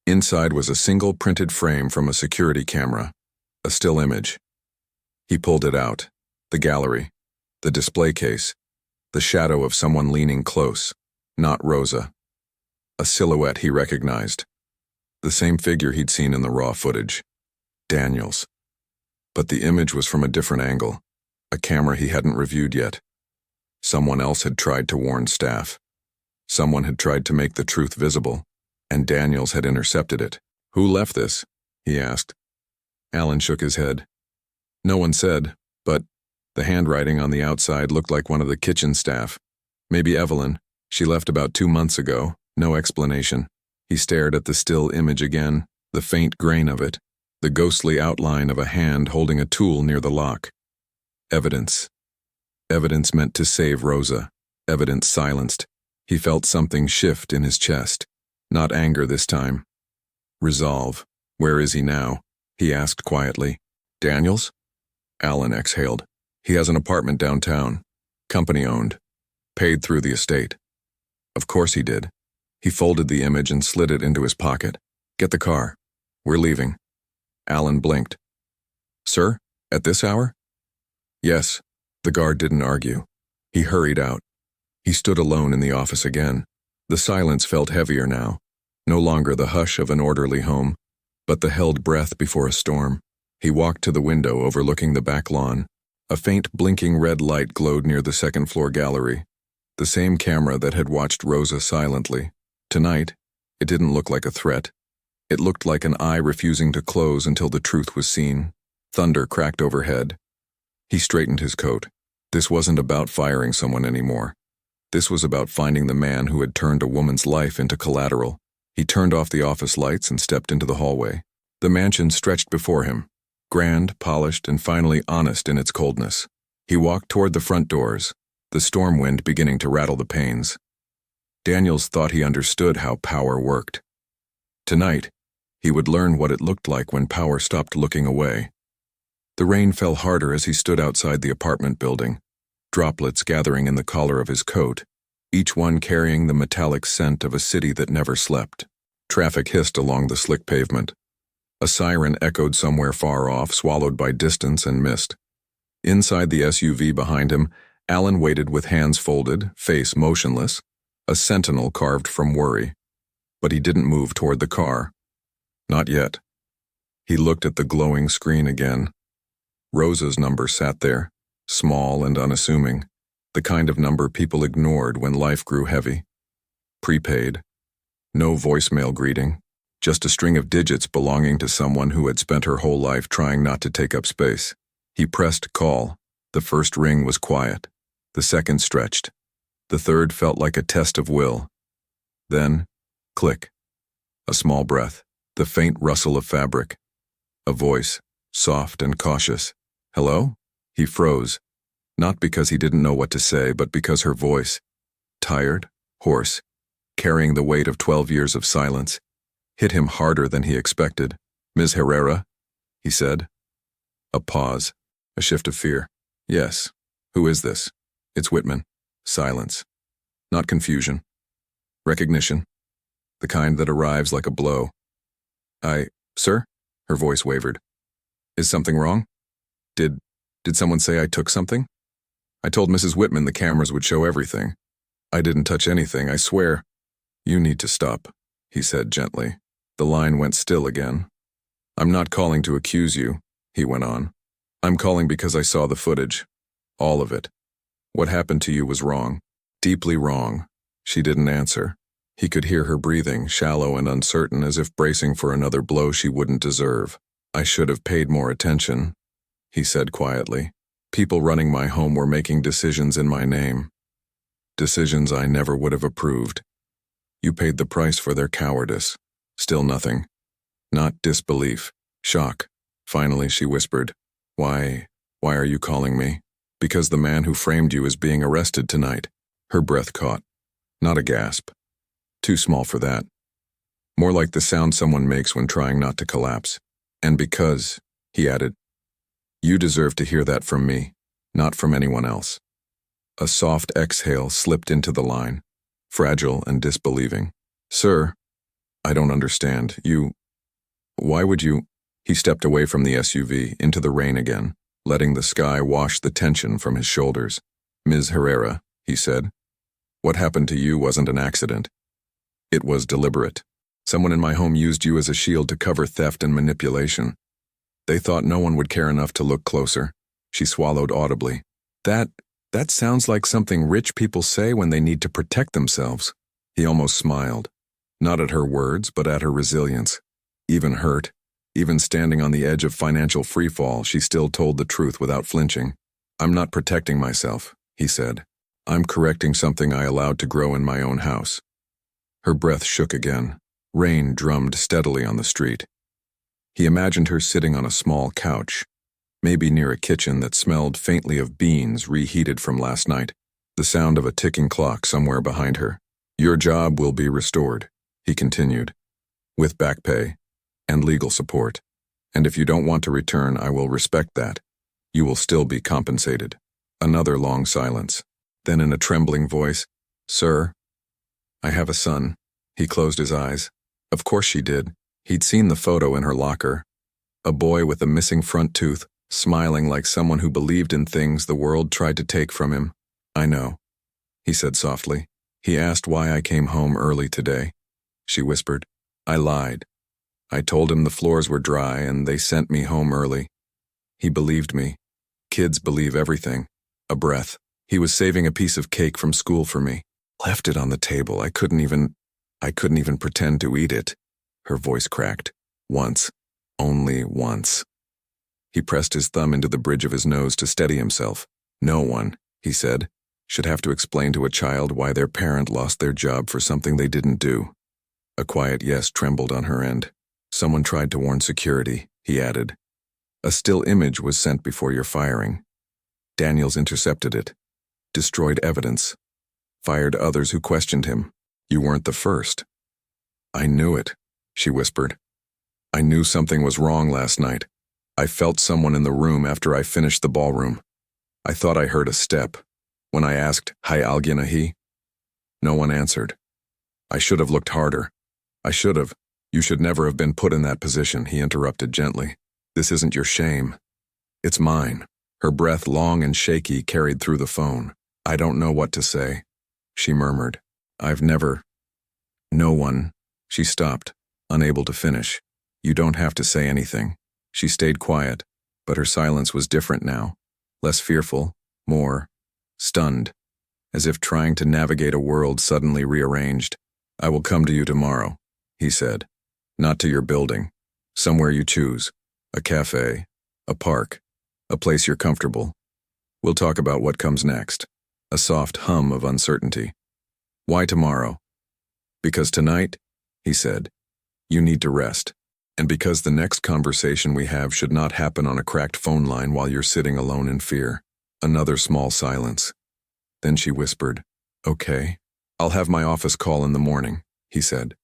Inside was a single printed frame from a security camera, a still image. He pulled it out. The gallery, the display case, the shadow of someone leaning close, not Rosa. A silhouette he recognized. The same figure he'd seen in the raw footage. Daniels. But the image was from a different angle, a camera he hadn't reviewed yet. Someone else had tried to warn staff. Someone had tried to make the truth visible, and Daniels had intercepted it. "Who left this?" he asked. Alan shook his head. No one said, but the handwriting on the outside looked like one of the kitchen staff. Maybe Evelyn. She left about 2 months ago. No explanation. He stared at the still image again, the faint grain of it, the ghostly outline of a hand holding a tool near the lock. Evidence. Evidence meant to save Rosa. Evidence silenced. He felt something shift in his chest. Not anger this time. Resolve. "Where is he now?" he asked quietly. "Daniels?" Alan exhaled. "He has an apartment downtown. Company-owned. Paid through the estate." Of course he did. He folded the image and slid it into his pocket. "Get the car. We're leaving." Alan blinked. "Sir? At this hour?" "Yes." The guard didn't argue. He hurried out. He stood alone in the office again. The silence felt heavier now. No longer the hush of an orderly home, but the held breath before a storm. He walked to the window overlooking the back lawn. A faint blinking red light glowed near the second-floor gallery. The same camera that had watched Rosa silently. Tonight, it didn't look like a threat. It looked like an eye refusing to close until the truth was seen. Thunder cracked overhead. He straightened his coat. This wasn't about firing someone anymore. This was about finding the man who had turned a woman's life into collateral. He turned off the office lights and stepped into the hallway. The mansion stretched before him, grand, polished, and finally honest in its coldness. He walked toward the front doors, the storm wind beginning to rattle the panes. Daniels thought he understood how power worked. Tonight, he would learn what it looked like when power stopped looking away. The rain fell harder as he stood outside the apartment building, droplets gathering in the collar of his coat, each one carrying the metallic scent of a city that never slept. Traffic hissed along the slick pavement. A siren echoed somewhere far off, swallowed by distance and mist. Inside the SUV behind him, Alan waited with hands folded, face motionless, a sentinel carved from worry. But he didn't move toward the car. Not yet. He looked at the glowing screen again. Rosa's number sat there, small and unassuming, the kind of number people ignored when life grew heavy. Prepaid. No voicemail greeting, just a string of digits belonging to someone who had spent her whole life trying not to take up space. He pressed call. The first ring was quiet. The second stretched. The third felt like a test of will. Then, click. A small breath, the faint rustle of fabric. A voice, soft and cautious. "Hello?" He froze, not because he didn't know what to say, but because her voice, tired, hoarse, carrying the weight of 12 years of silence, hit him harder than he expected. "Ms. Herrera?" he said. A pause, a shift of fear. "Yes. Who is this?" "It's Whitman." Silence. Not confusion. Recognition. The kind that arrives like a blow. Sir?" Her voice wavered. "Is something wrong? Did someone say I took something? I told Mrs. Whitman the cameras would show everything. I didn't touch anything, I swear." "You need to stop," he said gently. The line went still again. "I'm not calling to accuse you," he went on. "I'm calling because I saw the footage. All of it. What happened to you was wrong. Deeply wrong." She didn't answer. He could hear her breathing, shallow and uncertain, as if bracing for another blow she wouldn't deserve. "I should have paid more attention," he said quietly. "People running my home were making decisions in my name. Decisions I never would have approved. You paid the price for their cowardice. Still nothing. Not disbelief. Shock." Finally, she whispered, Why are you calling me?" "Because the man who framed you is being arrested tonight." Her breath caught. Not a gasp. Too small for that. More like the sound someone makes when trying not to collapse. "And because," he added, "you deserve to hear that from me, not from anyone else." A soft exhale slipped into the line. fragile and disbelieving. "Sir, I don't understand. Why would you?" He stepped away from the SUV, into the rain again, letting the sky wash the tension from his shoulders. "Ms. Herrera," he said, "what happened to you wasn't an accident. It was deliberate. Someone in my home used you as a shield to cover theft and manipulation. They thought no one would care enough to look closer." She swallowed audibly. That sounds like something rich people say when they need to protect themselves." He almost smiled, not at her words, but at her resilience. Even hurt, even standing on the edge of financial freefall, she still told the truth without flinching. "I'm not protecting myself," he said. "I'm correcting something I allowed to grow in my own house." Her breath shook again. Rain drummed steadily on the street. He imagined her sitting on a small couch, maybe near a kitchen that smelled faintly of beans reheated from last night, the sound of a ticking clock somewhere behind her. "Your job will be restored," he continued, "with back pay and legal support. And if you don't want to return, I will respect that. You will still be compensated." Another long silence. Then in a trembling voice, "Sir, I have a son." He closed his eyes. Of course she did. He'd seen the photo in her locker. A boy with a missing front tooth, smiling like someone who believed in things the world tried to take from him. "I know," he said softly. "He asked why I came home early today." She whispered. "I lied. I told him the floors were dry and they sent me home early. He believed me. Kids believe everything." A breath. "He was saving a piece of cake from school for me. Left it on the table. I couldn't even pretend to eat it." Her voice cracked. "Once. Only once." He pressed his thumb into the bridge of his nose to steady himself. "No one," he said, "should have to explain to a child why their parent lost their job for something they didn't do." A quiet yes trembled on her end. "Someone tried to warn security," he added. "A still image was sent before your firing. Daniels intercepted it, destroyed evidence, fired others who questioned him. You weren't the first." "I knew it," she whispered. "I knew something was wrong last night. I felt someone in the room after I finished the ballroom. I thought I heard a step. When I asked, 'Hay alguien ahí?' No one answered. I should have looked harder. I should have." "You should never have been put in that position," he interrupted gently. "This isn't your shame. It's mine." Her breath, long and shaky, carried through the phone. "I don't know what to say," she murmured. No one." She stopped, unable to finish. "You don't have to say anything." She stayed quiet, but her silence was different now. Less fearful, more stunned, as if trying to navigate a world suddenly rearranged. "I will come to you tomorrow," he said. "Not to your building. Somewhere you choose. A cafe, a park, a place you're comfortable. We'll talk about what comes next." A soft hum of uncertainty. "Why tomorrow?" "Because tonight," he said, "you need to rest. And because the next conversation we have should not happen on a cracked phone line while you're sitting alone in fear." Another small silence. Then she whispered, "Okay. I'll have my office call in the morning," he said.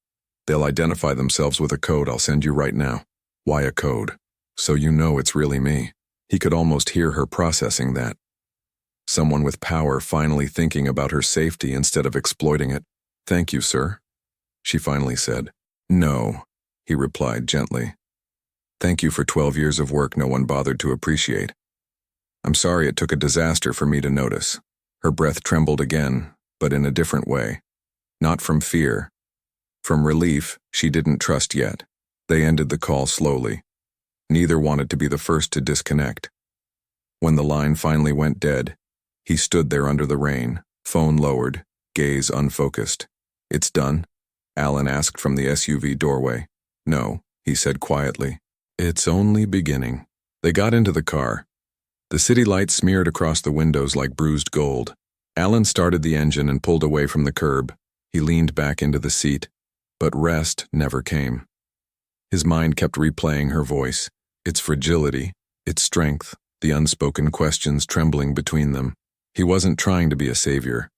"They'll identify themselves with a code I'll send you right now." "Why a code?" "So you know it's really me." He could almost hear her processing that. Someone with power finally thinking about her safety instead of exploiting it. "Thank you, sir," she finally said. "No," he replied gently. "Thank you for 12 years of work no one bothered to appreciate. I'm sorry it took a disaster for me to notice." Her breath trembled again, but in a different way. Not from fear. From relief she didn't trust yet. They ended the call slowly. Neither wanted to be the first to disconnect. When the line finally went dead, he stood there under the rain, phone lowered, gaze unfocused. "It's done?" Alan asked from the SUV doorway. "No," he said quietly. "It's only beginning." They got into the car. The city lights smeared across the windows like bruised gold. Alan started the engine and pulled away from the curb. He leaned back into the seat, but rest never came. His mind kept replaying her voice, its fragility, its strength, the unspoken questions trembling between them. He wasn't trying to be a savior.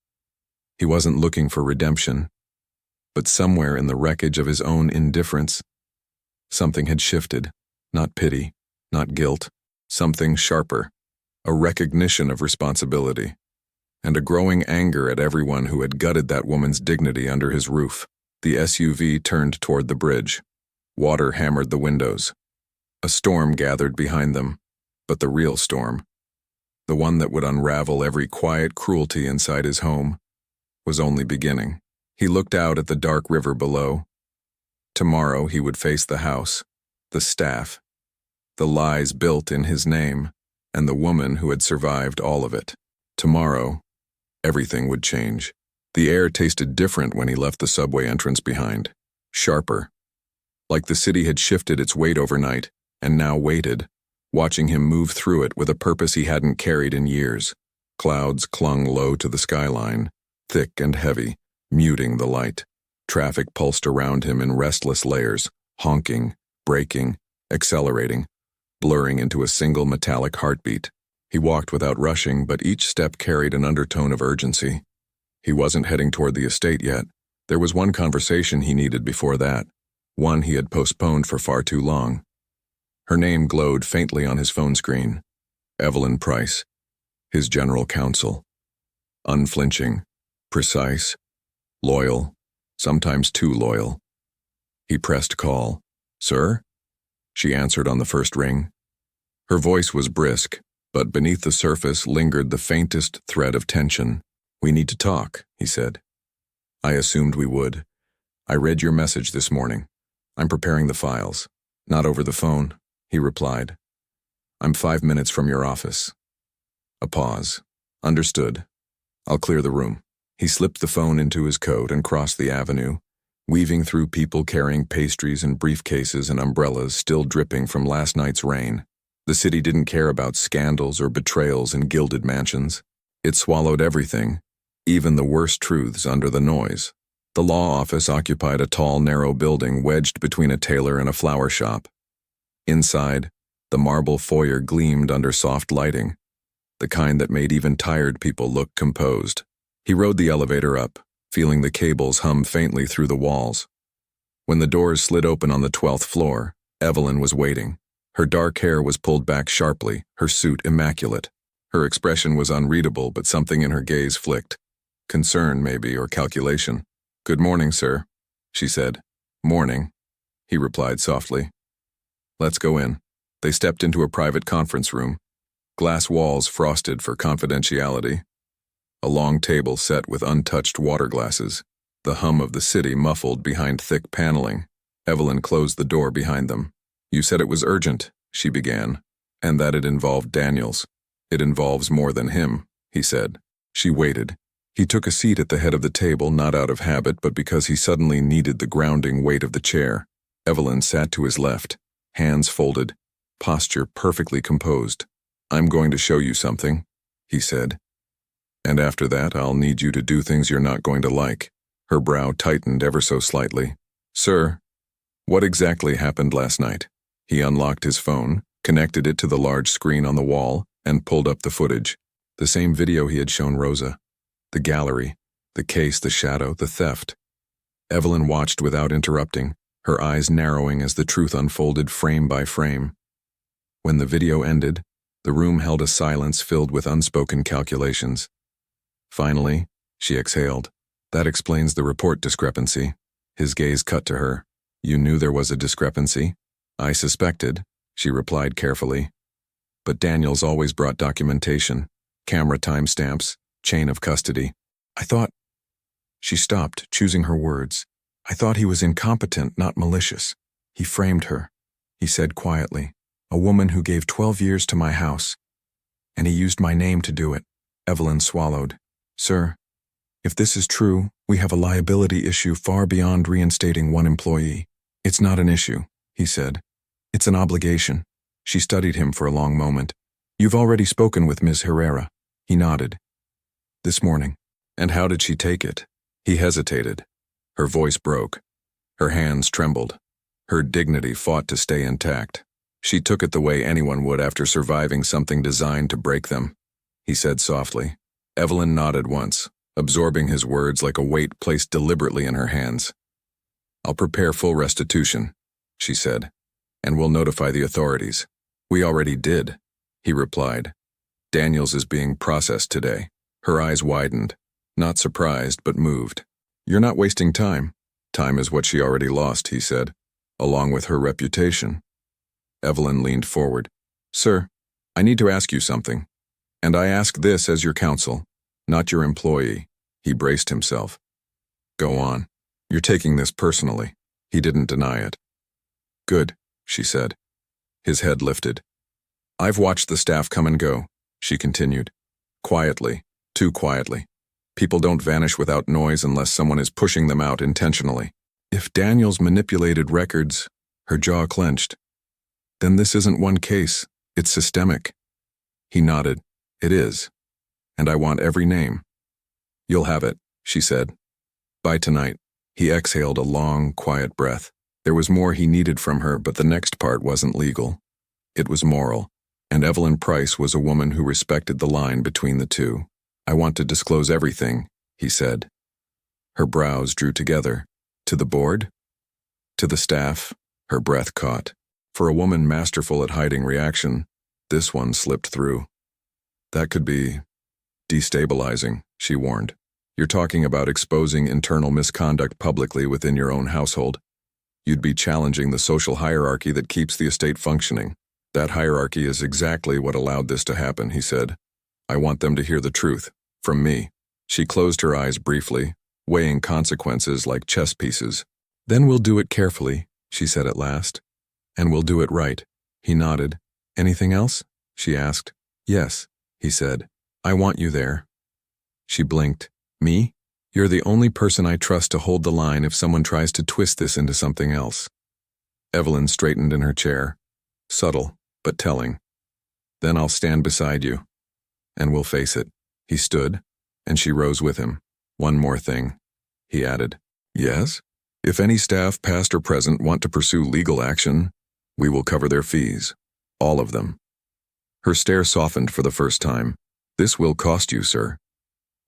He wasn't looking for redemption. But somewhere in the wreckage of his own indifference, something had shifted. Not pity, not guilt, something sharper, a recognition of responsibility. and a growing anger at everyone who had gutted that woman's dignity under his roof. The SUV turned toward the bridge. Water hammered the windows. A storm gathered behind them, but the real storm, the one that would unravel every quiet cruelty inside his home, was only beginning. He looked out at the dark river below. Tomorrow he would face the house, the staff, the lies built in his name, and the woman who had survived all of it. Tomorrow, everything would change. The air tasted different when he left the subway entrance behind, sharper, like the city had shifted its weight overnight and now waited, watching him move through it with a purpose he hadn't carried in years. Clouds clung low to the skyline, thick and heavy, muting the light. Traffic pulsed around him in restless layers, honking, braking, accelerating, blurring into a single metallic heartbeat. He walked without rushing, but each step carried an undertone of urgency. He wasn't heading toward the estate yet. There was one conversation he needed before that, one he had postponed for far too long. Her name glowed faintly on his phone screen. Evelyn Price, his general counsel. Unflinching, precise, loyal, sometimes too loyal. He pressed call. "Sir?" She answered on the first ring. Her voice was brisk, but beneath the surface lingered the faintest thread of tension. "We need to talk," he said. "I assumed we would. I read your message this morning. I'm preparing the files." "Not over the phone," he replied. "I'm 5 minutes from your office." A pause. "Understood. I'll clear the room." He slipped the phone into his coat and crossed the avenue, weaving through people carrying pastries and briefcases and umbrellas still dripping from last night's rain. The city didn't care about scandals or betrayals in gilded mansions. It swallowed everything, even the worst truths under the noise. The law office occupied a tall, narrow building wedged between a tailor and a flower shop. Inside, the marble foyer gleamed under soft lighting, the kind that made even tired people look composed. He rode the elevator up, feeling the cables hum faintly through the walls. When the doors slid open on the 12th floor, Evelyn was waiting. Her dark hair was pulled back sharply, her suit immaculate. Her expression was unreadable, but something in her gaze flicked. Concern, maybe, or calculation. "Good morning, sir," she said. "Morning," he replied softly. "Let's go in." They stepped into a private conference room, glass walls frosted for confidentiality. A long table set with untouched water glasses, the hum of the city muffled behind thick paneling. Evelyn closed the door behind them. "You said it was urgent," she began, "and that it involved Daniels." "It involves more than him," he said. She waited. He took a seat at the head of the table, not out of habit, but because he suddenly needed the grounding weight of the chair. Evelyn sat to his left, hands folded, posture perfectly composed. "I'm going to show you something," he said. "And after that, I'll need you to do things you're not going to like." Her brow tightened ever so slightly. "Sir, what exactly happened last night?" He unlocked his phone, connected it to the large screen on the wall, and pulled up the footage. The same video he had shown Rosa. The gallery, the case, the shadow, the theft. Evelyn watched without interrupting, her eyes narrowing as the truth unfolded frame by frame. When the video ended, the room held a silence filled with unspoken calculations. Finally, she exhaled. "That explains the report discrepancy." His gaze cut to her. "You knew there was a discrepancy?" "I suspected," she replied carefully. "But Daniels always brought documentation, camera timestamps, chain of custody. I thought—" She stopped, choosing her words. "I thought he was incompetent, not malicious. He framed her," he said quietly. "A woman who gave 12 years to my house. And he used my name to do it." Evelyn swallowed. "Sir, if this is true, we have a liability issue far beyond reinstating one employee." "It's not an issue," he said. "It's an obligation." She studied him for a long moment. "You've already spoken with Ms. Herrera." He nodded. "This morning." "And how did she take it?" He hesitated. Her voice broke. Her hands trembled. Her dignity fought to stay intact. "She took it the way anyone would after surviving something designed to break them," he said softly. Evelyn nodded once, absorbing his words like a weight placed deliberately in her hands. "I'll prepare full restitution," she said, "and we'll notify the authorities." "We already did," he replied. "Daniels is being processed today." Her eyes widened, not surprised but moved. "You're not wasting time. Time is what she already lost," he said, "along with her reputation." Evelyn leaned forward. "Sir, I need to ask you something. And I ask this as your counsel, not your employee." He braced himself. "Go on. You're taking this personally." He didn't deny it. "Good," she said. His head lifted. "I've watched the staff come and go," she continued. "Quietly, too quietly. People don't vanish without noise unless someone is pushing them out intentionally. If Daniels manipulated records," her jaw clenched, "then this isn't one case, it's systemic." He nodded. "It is. And I want every name." "You'll have it," she said. "By tonight." He exhaled a long, quiet breath. There was more he needed from her, but the next part wasn't legal. It was moral, and Evelyn Price was a woman who respected the line between the two. "I want to disclose everything," he said. Her brows drew together. "To the board?" "To the staff." Her breath caught. For a woman masterful at hiding reaction, this one slipped through. "That could be destabilizing," she warned. "You're talking about exposing internal misconduct publicly within your own household. You'd be challenging the social hierarchy that keeps the estate functioning. That hierarchy is exactly what allowed this to happen," he said. "I want them to hear the truth, from me." She closed her eyes briefly, weighing consequences like chess pieces. "Then we'll do it carefully," she said at last. "And we'll do it right." He nodded. "Anything else?" she asked. "Yes," he said. "I want you there." She blinked. "Me? You're the only person I trust to hold the line if someone tries to twist this into something else." Evelyn straightened in her chair. Subtle, but telling. "Then I'll stand beside you. And we'll face it." He stood, and she rose with him. "One more thing," he added. "Yes? If any staff, past or present, want to pursue legal action, we will cover their fees. All of them." Her stare softened for the first time. "This will cost you, sir."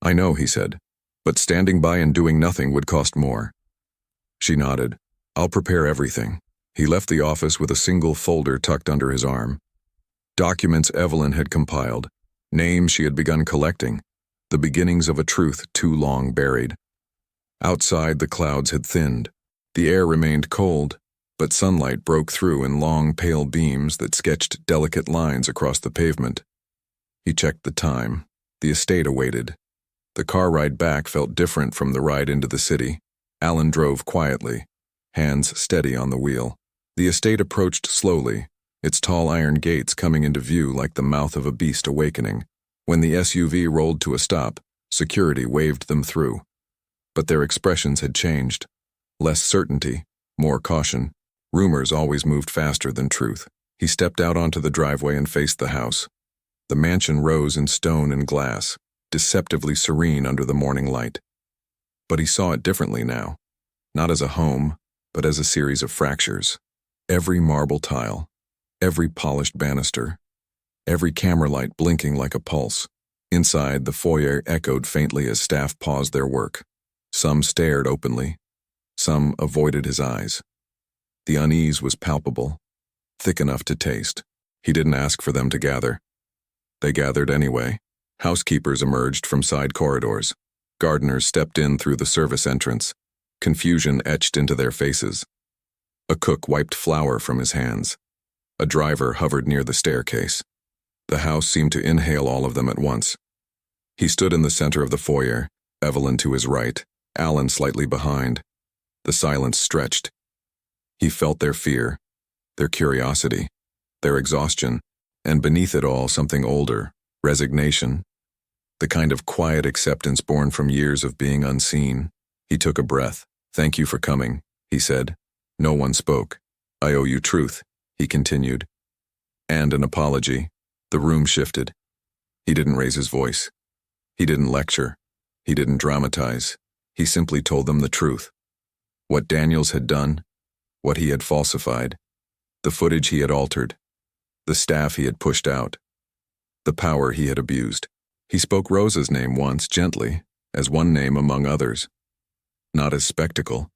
"I know," he said, "but standing by and doing nothing would cost more." She nodded. "I'll prepare everything." He left the office with a single folder tucked under his arm. Documents Evelyn had compiled, names she had begun collecting, the beginnings of a truth too long buried. Outside, the clouds had thinned. The air remained cold, but sunlight broke through in long, pale beams that sketched delicate lines across the pavement. He checked the time. The estate awaited. The car ride back felt different from the ride into the city. Alan drove quietly, hands steady on the wheel. The estate approached slowly, its tall iron gates coming into view like the mouth of a beast awakening. When the SUV rolled to a stop, security waved them through. But their expressions had changed. Less certainty, more caution. Rumors always moved faster than truth. He stepped out onto the driveway and faced the house. The mansion rose in stone and glass, deceptively serene under the morning light. But he saw it differently now. Not as a home, but as a series of fractures. Every marble tile, every polished banister, every camera light blinking like a pulse. Inside, the foyer echoed faintly as staff paused their work. Some stared openly. Some avoided his eyes. The unease was palpable, thick enough to taste. He didn't ask for them to gather. They gathered anyway. Housekeepers emerged from side corridors. Gardeners stepped in through the service entrance. Confusion etched into their faces. A cook wiped flour from his hands. A driver hovered near the staircase. The house seemed to inhale all of them at once. He stood in the center of the foyer, Evelyn to his right, Alan slightly behind. The silence stretched. He felt their fear, their curiosity, their exhaustion, and beneath it all something older, resignation, the kind of quiet acceptance born from years of being unseen. He took a breath. "Thank you for coming," he said. No one spoke. "I owe you truth," he continued. "And an apology." The room shifted. He didn't raise his voice. He didn't lecture. He didn't dramatize. He simply told them the truth. What Daniels had done, what he had falsified, the footage he had altered, the staff he had pushed out, the power he had abused. He spoke Rosa's name once, gently, as one name among others. Not as spectacle,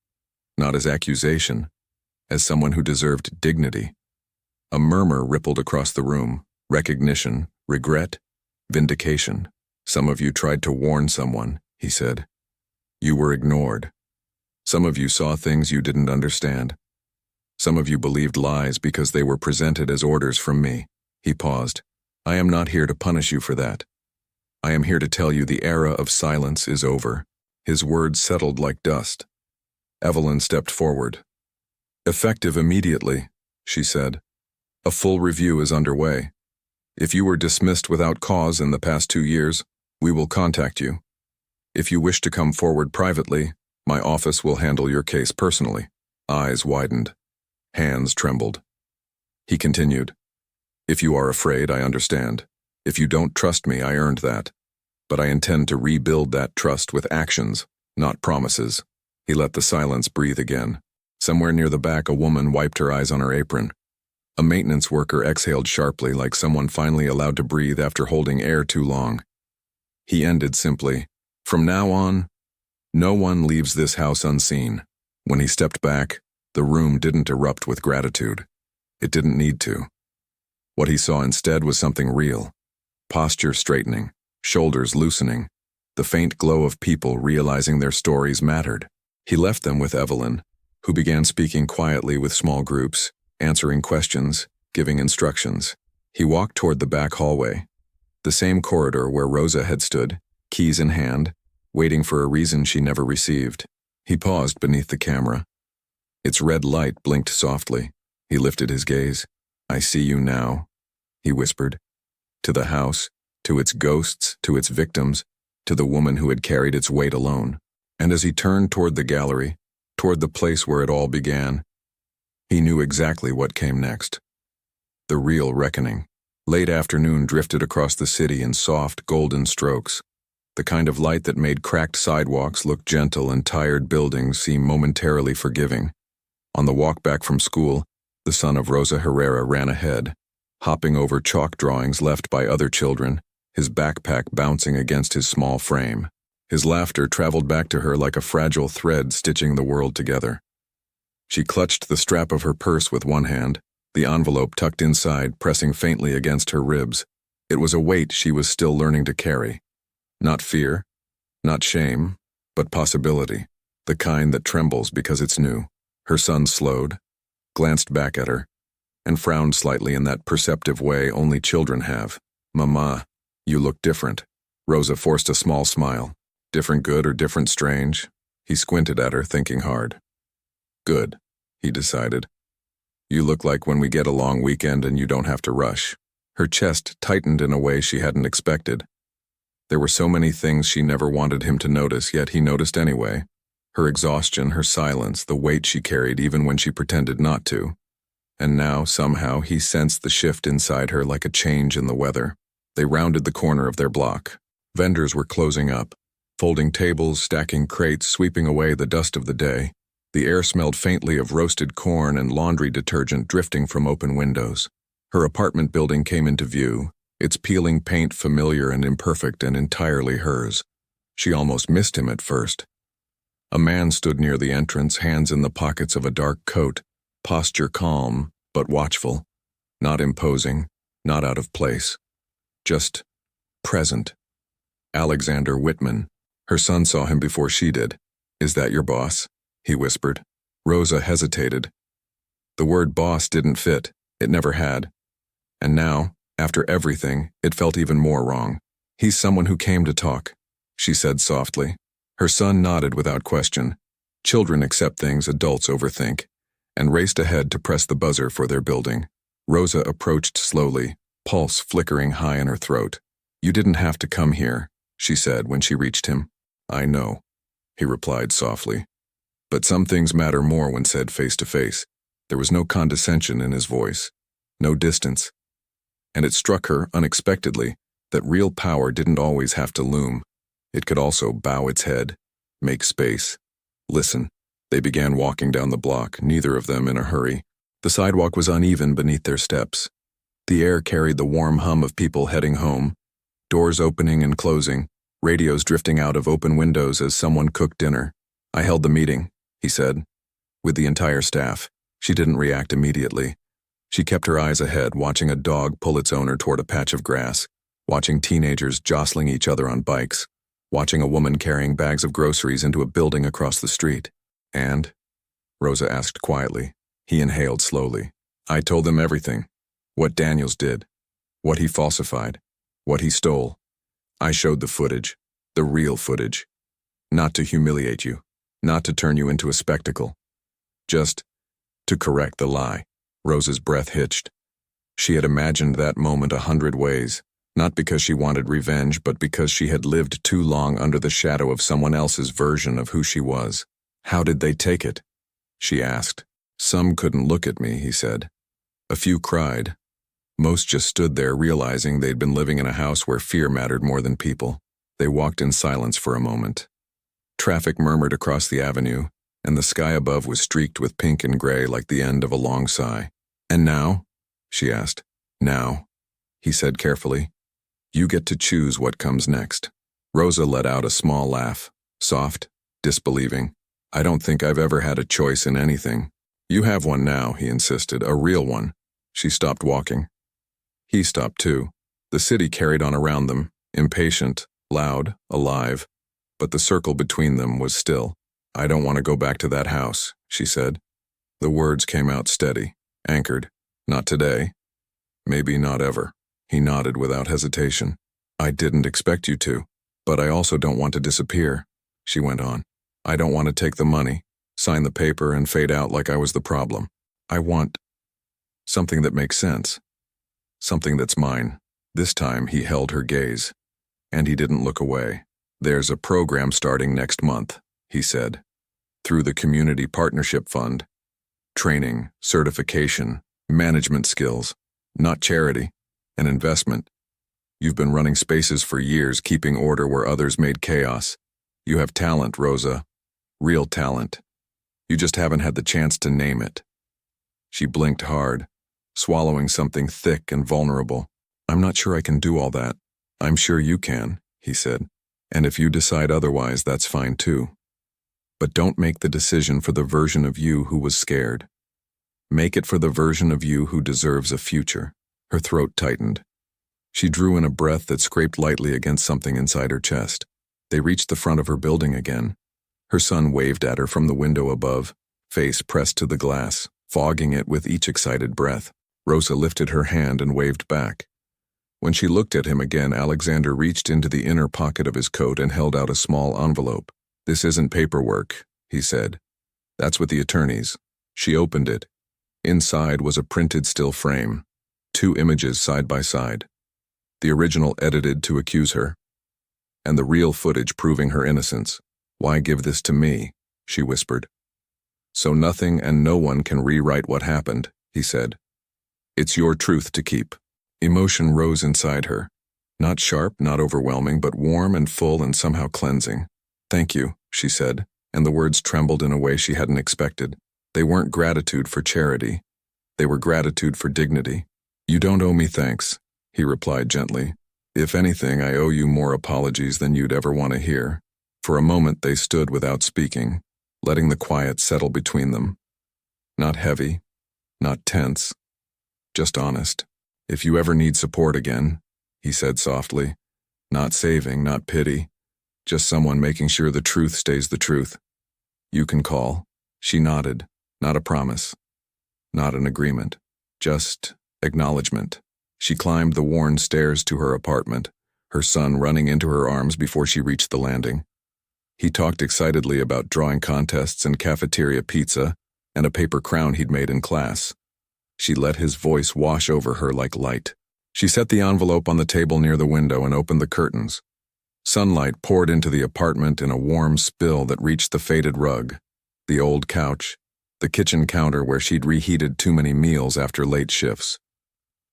not as accusation, as someone who deserved dignity. A murmur rippled across the room, recognition, regret, vindication. Some of you tried to warn someone, he said. You were ignored. Some of you saw things you didn't understand. Some of you believed lies because they were presented as orders from me. He paused. I am not here to punish you for that. I am here to tell you the era of silence is over. His words settled like dust. Evelyn stepped forward. Effective immediately, she said. A full review is underway. If you were dismissed without cause in the past 2 years, we will contact you. If you wish to come forward privately, my office will handle your case personally. Eyes widened. Hands trembled. He continued. If you are afraid, I understand. If you don't trust me, I earned that. But I intend to rebuild that trust with actions, not promises. He let the silence breathe again. Somewhere near the back, a woman wiped her eyes on her apron. A maintenance worker exhaled sharply, like someone finally allowed to breathe after holding air too long. He ended simply, From now on, no one leaves this house unseen. When he stepped back, the room didn't erupt with gratitude. It didn't need to. What he saw instead was something real. Posture straightening, shoulders loosening, the faint glow of people realizing their stories mattered. He left them with Evelyn, who began speaking quietly with small groups, answering questions, giving instructions. He walked toward the back hallway, the same corridor where Rosa had stood, keys in hand, waiting for a reason she never received. He paused beneath the camera. Its red light blinked softly. He lifted his gaze. I see you now, he whispered. To the house, to its ghosts, to its victims, to the woman who had carried its weight alone. And as he turned toward the gallery, toward the place where it all began, he knew exactly what came next. The real reckoning. Late afternoon drifted across the city in soft, golden strokes, the kind of light that made cracked sidewalks look gentle and tired buildings seem momentarily forgiving. On the walk back from school, the son of Rosa Herrera ran ahead, hopping over chalk drawings left by other children, his backpack bouncing against his small frame. His laughter traveled back to her like a fragile thread stitching the world together. She clutched the strap of her purse with one hand, the envelope tucked inside pressing faintly against her ribs. It was a weight she was still learning to carry. Not fear, not shame, but possibility, the kind that trembles because it's new. Her son slowed, glanced back at her, and frowned slightly in that perceptive way only children have. Mama, you look different. Rosa forced a small smile. Different good or different strange? He squinted at her, thinking hard. Good, he decided. You look like when we get a long weekend and you don't have to rush. Her chest tightened in a way she hadn't expected. There were so many things she never wanted him to notice, yet he noticed anyway. Her exhaustion, her silence, the weight she carried even when she pretended not to. And now, somehow, he sensed the shift inside her like a change in the weather. They rounded the corner of their block. Vendors were closing up, folding tables, stacking crates, sweeping away the dust of the day. The air smelled faintly of roasted corn and laundry detergent drifting from open windows. Her apartment building came into view, its peeling paint familiar and imperfect and entirely hers. She almost missed him at first. A man stood near the entrance, hands in the pockets of a dark coat, posture calm, but watchful. Not imposing, not out of place. Just present. Alexander Whitman. Her son saw him before she did. Is that your boss? He whispered. Rosa hesitated. The word boss didn't fit. It never had. And now, after everything, it felt even more wrong. He's someone who came to talk, she said softly. Her son nodded without question. Children accept things adults overthink, and raced ahead to press the buzzer for their building. Rosa approached slowly, pulse flickering high in her throat. You didn't have to come here, she said when she reached him. I know, he replied softly. But some things matter more when said face to face. There was no condescension in his voice, no distance. And it struck her, unexpectedly, that real power didn't always have to loom. It could also bow its head, make space, listen. They began walking down the block, neither of them in a hurry. The sidewalk was uneven beneath their steps. The air carried the warm hum of people heading home, doors opening and closing, radios drifting out of open windows as someone cooked dinner. I held the meeting, he said, with the entire staff. She didn't react immediately. She kept her eyes ahead, watching a dog pull its owner toward a patch of grass. watching teenagers jostling each other on bikes, watching a woman carrying bags of groceries into a building across the street. And? Rosa asked quietly. He inhaled slowly. I told them everything. What Daniels did. What he falsified. What he stole. I showed the footage. The real footage. Not to humiliate you. Not to turn you into a spectacle. Just to correct the lie. Rosa's breath hitched. She had imagined that moment 100 ways, not because she wanted revenge, but because she had lived too long under the shadow of someone else's version of who she was. How did they take it? She asked. Some couldn't look at me, he said. A few cried. Most just stood there realizing they'd been living in a house where fear mattered more than people. They walked in silence for a moment. Traffic murmured across the avenue, and the sky above was streaked with pink and gray like the end of a long sigh. And now? She asked. Now, he said carefully. You get to choose what comes next. Rosa let out a small laugh, soft, disbelieving. I don't think I've ever had a choice in anything. You have one now, he insisted, a real one. She stopped walking. He stopped too. The city carried on around them, impatient, loud, alive, but the circle between them was still. I don't want to go back to that house, she said. The words came out steady, anchored. Not today. Maybe not ever. He nodded without hesitation. I didn't expect you to, but I also don't want to disappear, she went on. I don't want to take the money, sign the paper, and fade out like I was the problem. I want something that makes sense. Something that's mine. This time he held her gaze, and he didn't look away. There's a program starting next month, he said, through the Community Partnership Fund. Training, certification, management skills, not charity, an investment. You've been running spaces for years, keeping order where others made chaos. You have talent, Rosa. Real talent. You just haven't had the chance to name it. She blinked hard, swallowing something thick and vulnerable. I'm not sure I can do all that. I'm sure you can, he said. And if you decide otherwise, that's fine too. But don't make the decision for the version of you who was scared. Make it for the version of you who deserves a future. Her throat tightened. She drew in a breath that scraped lightly against something inside her chest. They reached the front of her building again. Her son waved at her from the window above, face pressed to the glass, fogging it with each excited breath. Rosa lifted her hand and waved back. When she looked at him again, Alexander reached into the inner pocket of his coat and held out a small envelope. This isn't paperwork, he said. That's with the attorneys. She opened it. Inside was a printed still frame, 2 images side by side. The original edited to accuse her, and the real footage proving her innocence. Why give this to me? She whispered. So nothing and no one can rewrite what happened, he said. It's your truth to keep. Emotion rose inside her. Not sharp, not overwhelming, but warm and full and somehow cleansing. Thank you, she said, and the words trembled in a way she hadn't expected. They weren't gratitude for charity. They were gratitude for dignity. You don't owe me thanks, he replied gently. If anything, I owe you more apologies than you'd ever want to hear. For a moment they stood without speaking, letting the quiet settle between them. Not heavy, not tense, just honest. If you ever need support again, he said softly, not saving, not pity, just someone making sure the truth stays the truth. You can call. She nodded, not a promise, not an agreement, just acknowledgement. She climbed the worn stairs to her apartment, her son running into her arms before she reached the landing. He talked excitedly about drawing contests and cafeteria pizza and a paper crown he'd made in class. She let his voice wash over her like light. She set the envelope on the table near the window and opened the curtains. Sunlight poured into the apartment in a warm spill that reached the faded rug, the old couch, the kitchen counter where she'd reheated too many meals after late shifts.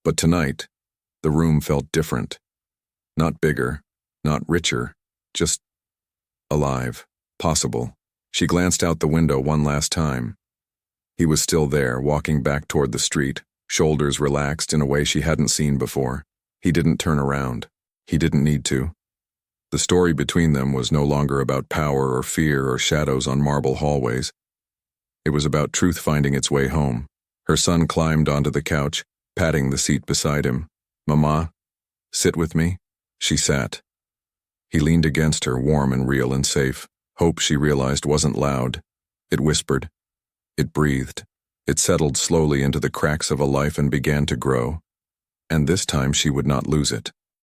But tonight, the room felt different. Not bigger, not richer, just alive, possible. She glanced out the window one last time. He was still there, walking back toward the street, shoulders relaxed in a way she hadn't seen before. He didn't turn around. He didn't need to. The story between them was no longer about power or fear or shadows on marble hallways. It was about truth finding its way home. Her son climbed onto the couch, patting the seat beside him. Mama, sit with me, She sat. He leaned against her, warm and real and safe. Hope, she realized, wasn't loud. It whispered. It breathed. It settled slowly into the cracks of a life and began to grow. And this time she would not lose it.